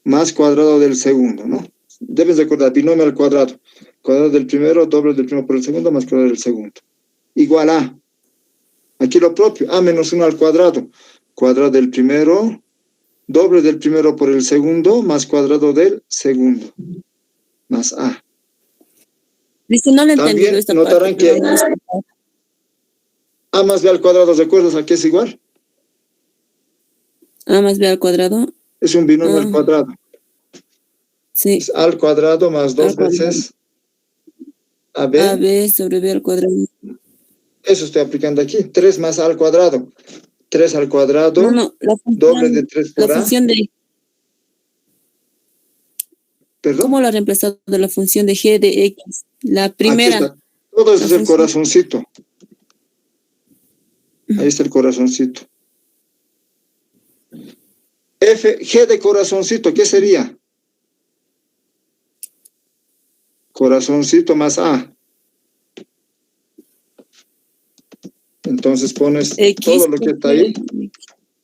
más cuadrado del segundo, ¿no? Debes recordar, binomio al cuadrado. Cuadrado del primero, doble del primero por el segundo, más cuadrado del segundo. Igual a. Aquí lo propio, a menos 1 al cuadrado. Cuadrado del primero, doble del primero por el segundo, más cuadrado del segundo. Más a. Dice, no le he entendido También esta notarán parte, que pero no a más b al cuadrado, ¿recuerdas a qué es igual? A más b al cuadrado. Es un binomio al cuadrado. Sí. Es a al cuadrado más 2 veces AB. AB sobre b al cuadrado. Eso estoy aplicando aquí. 3 más a al cuadrado. 3 al cuadrado. No, la función, doble de 3 por la a. función de... ¿Perdón? ¿Cómo lo ha reemplazado de la función de g de x? La primera. Aquí está. Todo ese La es el función. corazoncito. Ahí está el corazoncito. G de corazoncito, ¿qué sería? Corazoncito más A. Entonces pones X. todo lo que está ahí,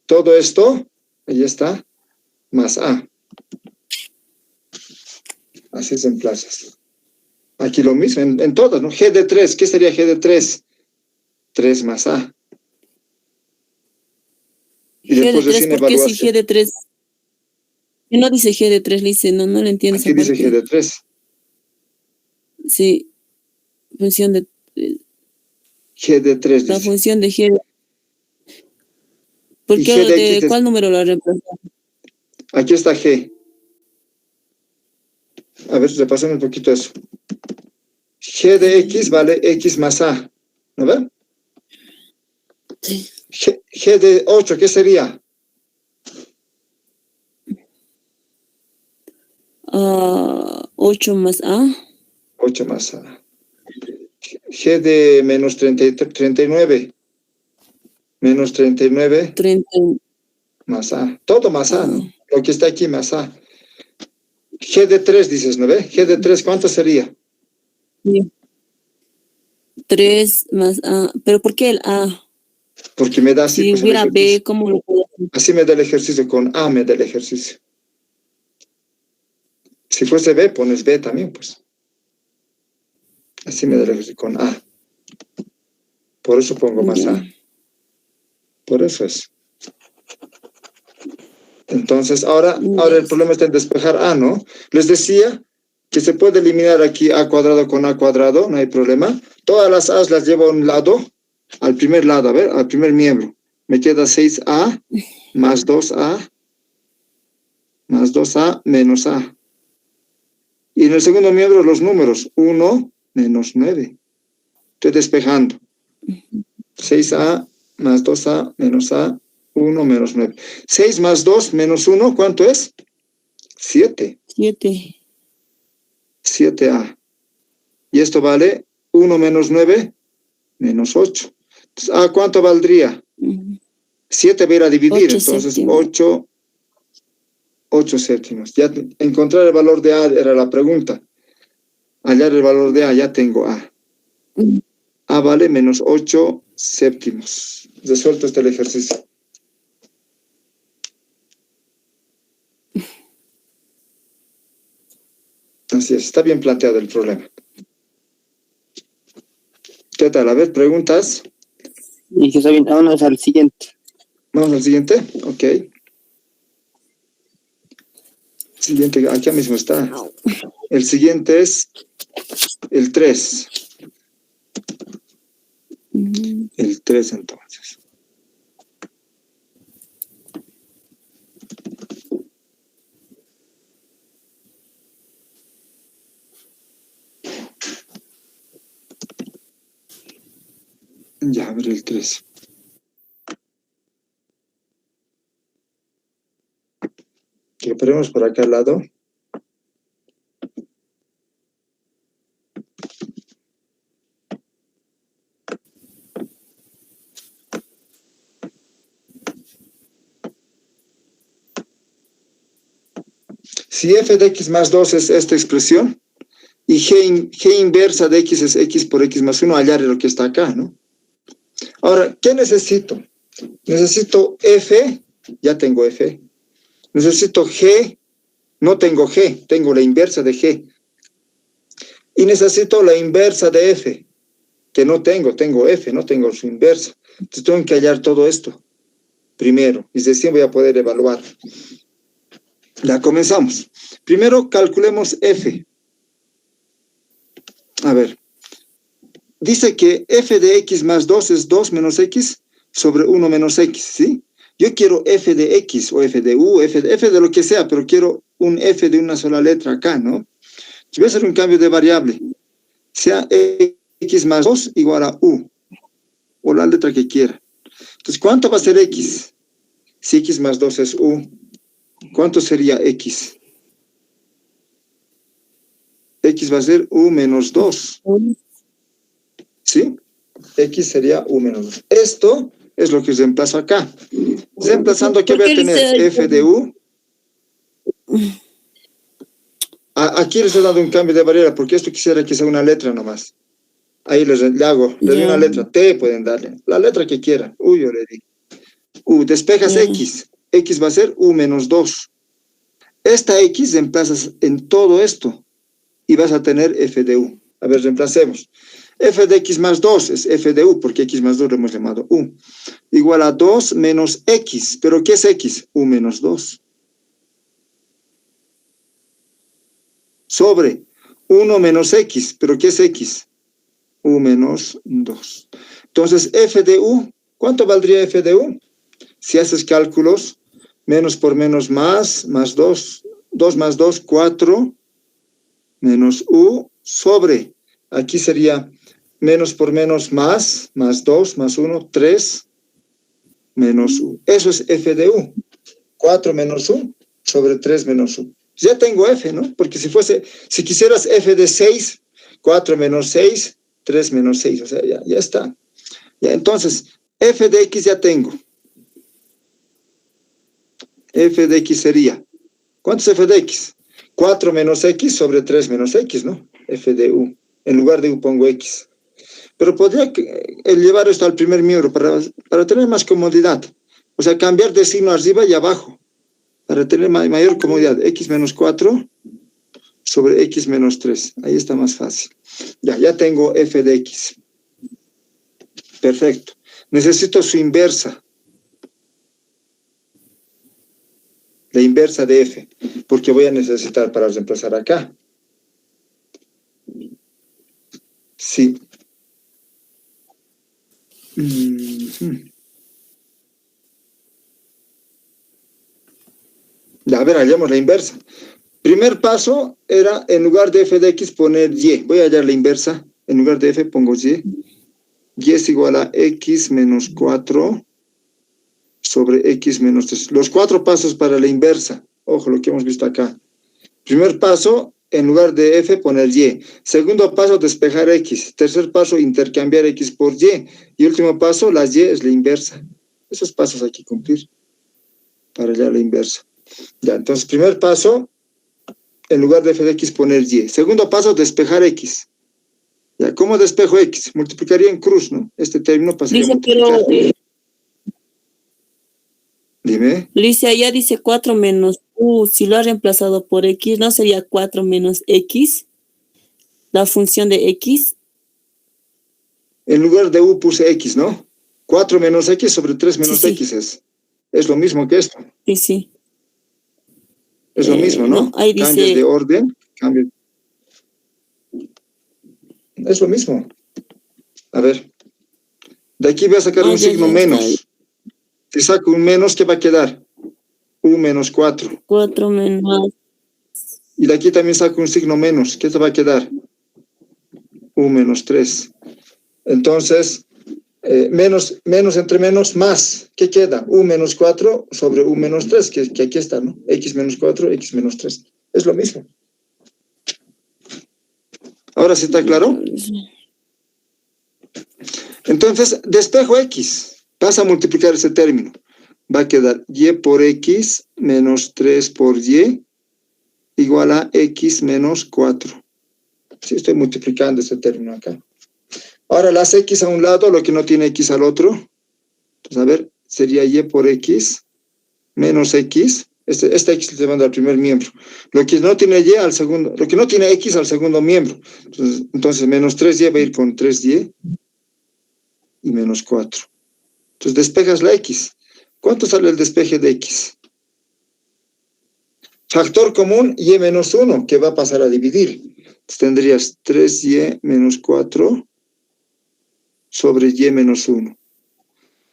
todo esto, ahí está, más A. Así se emplazas. Aquí lo mismo, en todas, ¿no? G de 3, ¿qué sería G de 3? 3 más A. Y G de después 3, recién ¿por qué si evaluaste. G de 3? No dice G de 3, le dice, no le entiendo esa Aquí dice G parte. de 3. Sí, función de... G de 3 La dice. función de G. ¿Por Y qué G de de X, cuál número la reemplaza? aquí está G. A ver, repasemos un poquito eso. G de X vale X más A. ¿No ven? Sí. G de 8, ¿qué sería? 8 más A. 8 más A. G de menos 39. Menos 39 30. más A. Todo más A, ¿no? Ah, Lo que está aquí más A. G de 3 dices, ¿no ve? G de 3, ¿cuánto sería? sí. 3 más A. ¿Pero por qué el A? Porque me da así, Si pues, el hubiera ejercicio. B, ¿cómo lo puedo hacer? Así me da el ejercicio, con A me da el ejercicio. Si fuese B, pones B también, pues. Así me da el ejercicio, con A. Por eso pongo más Ya. A. Por eso es. Entonces, ahora el problema está en despejar A, ¿no? Les decía que se puede eliminar aquí A cuadrado con A cuadrado, no hay problema. Todas las A's las llevo a un lado, al primer lado, a ver, al primer miembro. Me queda 6A más 2A más 2A menos A. Y en el segundo miembro los números, 1 menos 9. Estoy despejando. 6A más 2A menos A, 1 menos 9. 6 más 2 menos 1, ¿cuánto es? 7. 7. 7A. Y esto vale 1 menos 9 menos 8. Entonces, ¿A cuánto valdría? 7 va a ir a dividir, 8 entonces séptimos. 8 séptimos. Ya encontrar el valor de A era la pregunta. Hallar el valor de A, ya tengo A. A vale menos 8 séptimos. Resuelto este el ejercicio. Así es, está bien planteado el problema. ¿Qué tal? A ver, ¿preguntas? Y que está bien, vámonos al siguiente. Vamos al siguiente. Ok. Siguiente, aquí mismo está. El siguiente es el 3. El 3 entonces. Ya, a ver el 3. Lo ponemos por acá al lado. Si f de x más 2 es esta expresión, y g inversa de x es x por x más 1, hallar lo que está acá, ¿no? Ahora, ¿qué necesito? Necesito f, ya tengo f. Necesito g, no tengo g, tengo la inversa de g. Y necesito la inversa de f, que no tengo f, no tengo su inversa. Entonces tengo que hallar todo esto primero, y recién voy a poder evaluar. Ya comenzamos. Primero calculemos f. A ver, dice que f de x más 2 es 2 menos x sobre 1 menos x, ¿sí? Yo quiero f de x o f de u, f de lo que sea, pero quiero un f de una sola letra acá, ¿no? Voy a hacer un cambio de variable. Sea x más 2 igual a u, o la letra que quiera. Entonces, ¿cuánto va a ser x? Si x más 2 es u, ¿cuánto sería x? X va a ser u menos 2. ¿Sí? X sería U menos 2. Esto es lo que reemplazo acá. Reemplazando, ¿qué voy a tener? F de U. Aquí les he dado un cambio de variable, porque esto quisiera que sea una letra nomás. Ahí le doy una letra. T pueden darle. La letra que quieran. U yo le di. U, despejas X. X va a ser U menos 2. Esta X reemplazas en todo esto. Y vas a tener F de U. A ver, reemplacemos. F de X más 2 es F de U, porque X más 2 lo hemos llamado U. Igual a 2 menos X. ¿Pero qué es X? U menos 2. Sobre 1 menos X. ¿Pero qué es X? U menos 2. Entonces, F de U, ¿cuánto valdría F de U? Si haces cálculos, menos por menos más 2. 2 más 2, 4, menos U, sobre. Aquí sería menos por menos más 2, más 1, 3, menos U. Eso es F de U. 4 menos U, sobre 3 menos U. Ya tengo F, ¿no? Porque si quisieras F de 6, 4 menos 6, 3 menos 6, o sea, ya está. Ya, entonces, F de X ya tengo. F de X sería, ¿cuánto es F de X? 4 menos X sobre 3 menos X, ¿no? F de U. En lugar de U pongo X. Pero podría llevar esto al primer miembro para tener más comodidad. O sea, cambiar de signo arriba y abajo. Para tener mayor comodidad. X menos 4 sobre X menos 3. Ahí está más fácil. Ya tengo F de X. Perfecto. Necesito su inversa. La inversa de F. Porque voy a necesitar para reemplazar acá. Sí. Ya, a ver, hallamos la inversa. Primer paso era, en lugar de F de X, poner Y. Voy a hallar la inversa. En lugar de F pongo Y. Y es igual a X menos 4 sobre X menos 3. Los 4 pasos para la inversa. Ojo, lo que hemos visto acá. Primer paso, en lugar de F, poner Y. Segundo paso, despejar X. Tercer paso, intercambiar X por Y. Y último paso, la Y es la inversa. Esos pasos hay que cumplir para hallar la inversa. Ya, entonces, primer paso, en lugar de F de X, poner Y. Segundo paso, despejar X. Ya, ¿cómo despejo X? Multiplicaría en cruz, ¿no? Este término pasaría a multiplicar. Dime. Licia, ya dice 4 menos U. Si lo ha reemplazado por X, ¿no sería 4 menos X? La función de X. En lugar de U puse X, ¿no? 4 menos X sobre 3 menos Sí. X es lo mismo que esto. Sí. Es lo mismo, ¿no? Ahí dice... Cambios de orden, cambios. Es lo mismo. A ver. De aquí voy a sacar un signo menos. Si saco un menos, ¿qué va a quedar? U menos 4. 4 menos... Y de aquí también saco un signo menos. ¿Qué te va a quedar? U menos 3. Entonces, menos entre menos, más. ¿Qué queda? U menos 4 sobre U menos 3, que aquí está, ¿no? X menos 4, X menos 3. Es lo mismo. ¿Ahora sí está claro? Entonces, despejo X. Pasa a multiplicar ese término. Va a quedar Y por X menos 3 por Y igual a X menos 4. Sí, estoy multiplicando ese término acá. Ahora las X a un lado, lo que no tiene X al otro. Entonces, a ver, sería Y por X menos X. Esta X le manda al primer miembro. Lo que no tiene Y al segundo, lo que no tiene X al segundo miembro. Entonces menos 3Y va a ir con 3Y y menos 4. Entonces despejas la X. ¿Cuánto sale el despeje de X? Factor común Y menos 1, que va a pasar a dividir. Entonces tendrías 3Y menos 4 sobre Y menos 1.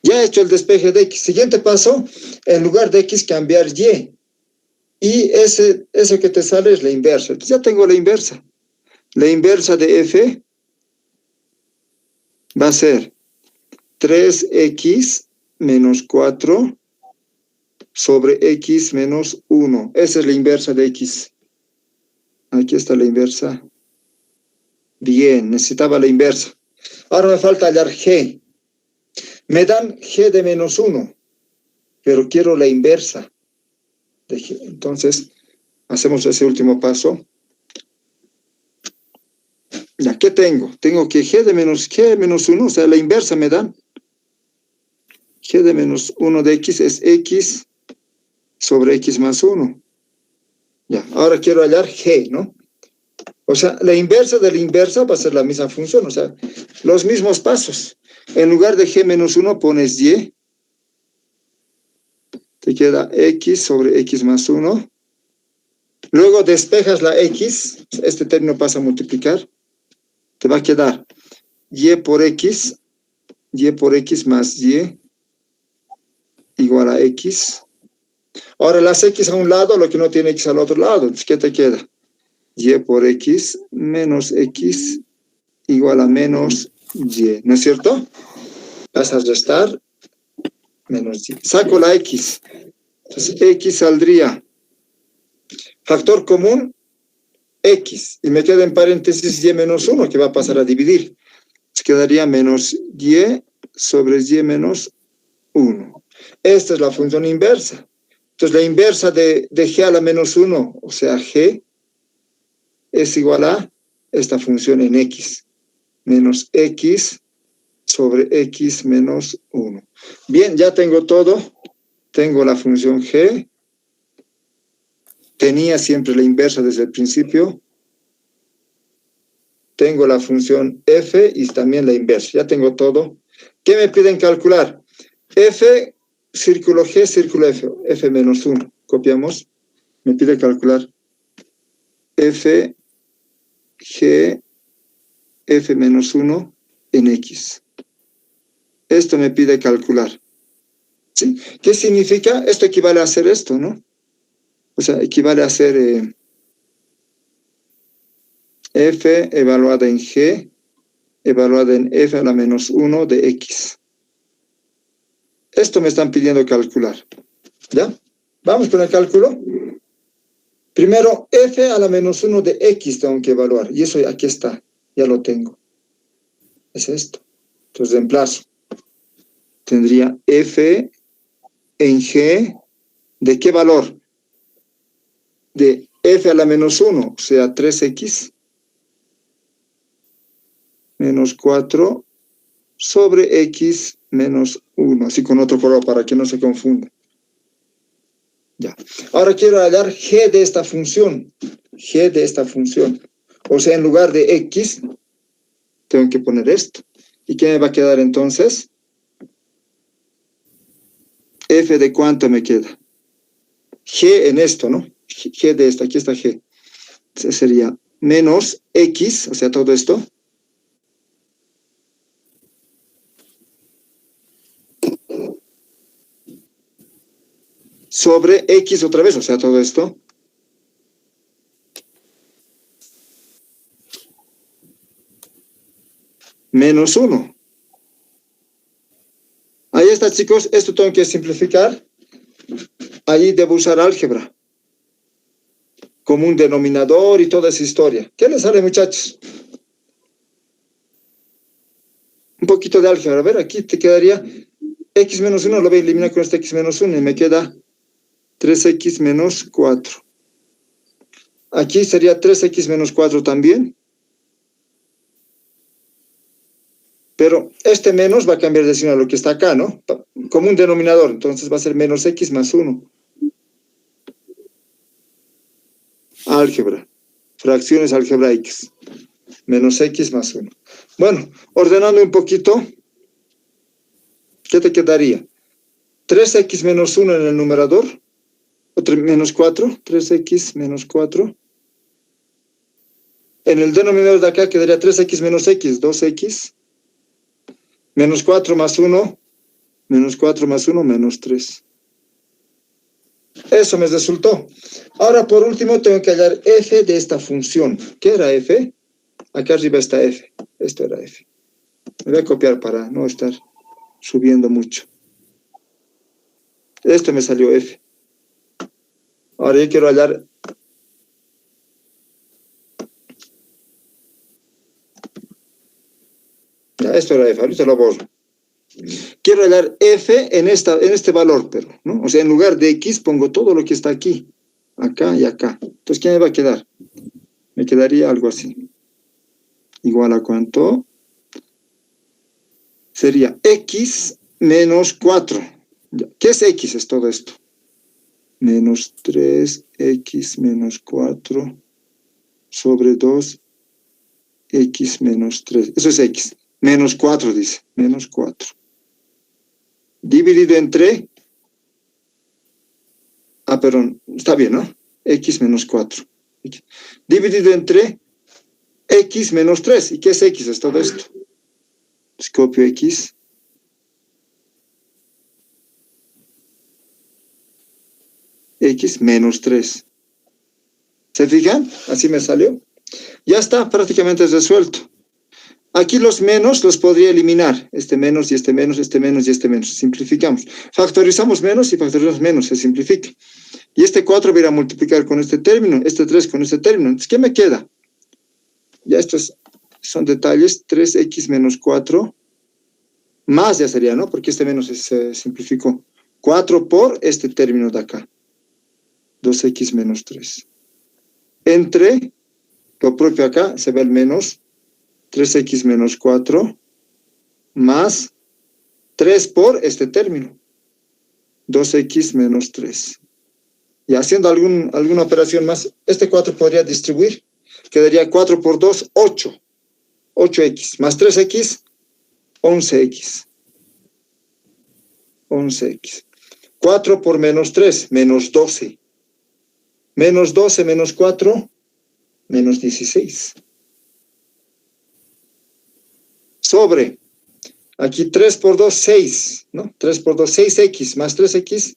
Ya he hecho el despeje de X. Siguiente paso, en lugar de X, cambiar Y. Y eso que te sale es la inversa. Entonces ya tengo la inversa. La inversa de F va a ser 3X menos 4 sobre X menos 1. Esa es la inversa de X. Aquí está la inversa. Bien, necesitaba la inversa. Ahora me falta hallar G. Me dan G de menos 1, pero quiero la inversa de G. Entonces, hacemos ese último paso. Ya, ¿qué tengo? Tengo que G de menos 1, o sea, la inversa me dan. G de menos 1 de X es X sobre X más 1. Ya, ahora quiero hallar G, ¿no? O sea, la inversa de la inversa va a ser la misma función, o sea, los mismos pasos. En lugar de G menos 1 pones Y. Te queda X sobre X más 1. Luego despejas la X, este término pasa a multiplicar. Te va a quedar Y por X más Y igual a X. Ahora las X a un lado, lo que no tiene X al otro lado. Entonces, ¿qué te queda? Y por X menos X igual a menos Y. ¿No es cierto? Vas a restar menos Y. Saco la X. Entonces, X saldría factor común X. Y me queda en paréntesis Y menos 1, que va a pasar a dividir. Entonces, quedaría menos Y sobre Y menos 1. Esta es la función inversa. Entonces, la inversa de G a la menos 1, o sea, G, es igual a esta función en X, menos X sobre X menos 1. Bien, ya tengo todo. Tengo la función G. Tenía siempre la inversa desde el principio. Tengo la función F y también la inversa. Ya tengo todo. ¿Qué me piden calcular? F, círculo G, círculo F. F menos 1. Copiamos. Me pide calcular F, G, F menos 1 en X. Esto me pide calcular. ¿Sí? ¿Qué significa? Esto equivale a hacer esto, ¿no? O sea, equivale a hacer F evaluada en G, evaluada en F a la menos 1 de X. Esto me están pidiendo calcular. ¿Ya? Vamos con el cálculo. Primero, F a la menos 1 de X tengo que evaluar. Y eso aquí está. Ya lo tengo. Es esto. Entonces, reemplazo. Tendría F en G. ¿De qué valor? De F a la menos 1, o sea, 3X menos 4 sobre X menos 1. Así con otro color para que no se confunda. Ya. Ahora quiero hallar G de esta función. G de esta función. O sea, en lugar de X, tengo que poner esto. ¿Y qué me va a quedar entonces? F de cuánto me queda. G en esto, ¿no? G de esto, aquí está G. Entonces sería menos X, o sea, todo esto. Sobre X otra vez, o sea, todo esto. Menos 1. Ahí está, chicos. Esto tengo que simplificar. Ahí debo usar álgebra. Como un denominador y toda esa historia. ¿Qué les sale, muchachos? Un poquito de álgebra. A ver, aquí te quedaría X menos 1, lo voy a eliminar con este X menos 1 y me queda 3X menos 4. Aquí sería 3X menos 4 también. Pero este menos va a cambiar de signo a lo que está acá, ¿no? Como un denominador. Entonces va a ser menos X más 1. Álgebra. Fracciones algebraicas. Menos X más 1. Bueno, ordenando un poquito, ¿qué te quedaría? 3X menos 1 en el numerador. Menos 4. 3X menos 4. En el denominador de acá quedaría 3X menos X. 2X. Menos 4 más 1. Menos 4 más 1, menos 3. Eso me resultó. Ahora, por último, tengo que hallar F de esta función. ¿Qué era F? Acá arriba está F. Esto era F. Me voy a copiar para no estar subiendo mucho. Esto me salió F. Ahora yo quiero hallar Esto era f, ahorita lo borro. Quiero hallar f en este valor, pero, ¿no? O sea, en lugar de x pongo todo lo que está aquí, acá y acá. Entonces, ¿qué me va a quedar? Me quedaría algo así. ¿Igual a cuánto? Sería x menos 4. ¿Qué es x? Es todo esto. Menos 3x menos 4 sobre 2x menos 3. Eso es x. Menos 4 dice. Menos 4. Dividido entre... perdón. Está bien, ¿no? X menos 4. Dividido entre x menos 3. ¿Y qué es x? Es todo esto. Pues copio x. X menos 3. ¿Se fijan? Así me salió. Ya está prácticamente resuelto. Aquí los menos los podría eliminar. Este menos y este menos, este menos y este menos. Simplificamos. Factorizamos menos y factorizamos menos. Se simplifica. Y este 4 voy a multiplicar con este término. Este 3 con este término. Entonces, ¿qué me queda? Ya estos son detalles. 3x menos 4. Más ya sería, ¿no? Porque este menos se simplificó. 4 por este término de acá. 2x menos 3. Entre lo propio acá se ve el menos 3x menos 4 más 3 por este término. 2x menos 3. Y haciendo alguna operación más, este 4 podría distribuir. Quedaría 4 por 2, 8. 8x más 3x, 11x. 11x. 4 por menos 3, menos 12. Menos 12 menos 4, menos 16. Sobre, aquí 3 por 2, 6, ¿no? 3 por 2, 6x, más 3x,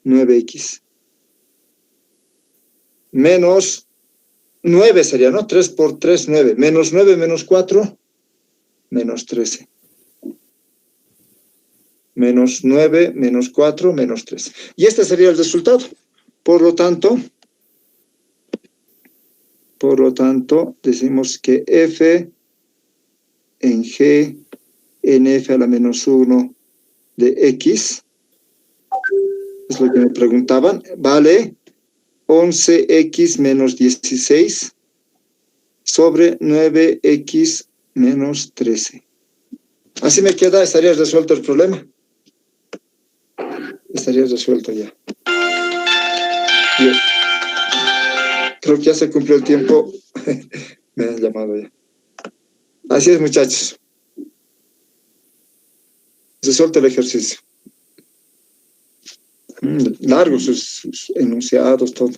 9x. Menos 9 sería, ¿no? 3 por 3, 9. Menos 9 menos 4, menos 13. Menos 9 menos 4, menos 13. Y este sería el resultado. Por lo tanto, decimos que f en g en f a la menos 1 de x, es lo que me preguntaban, vale 11x menos 16 sobre 9x menos 13. Así me queda, estaría resuelto el problema. Estaría resuelto ya. Bien. Creo que ya se cumplió el tiempo. Me han llamado ya. Así es, muchachos. Resuelto el ejercicio. Largos sus enunciados, todo.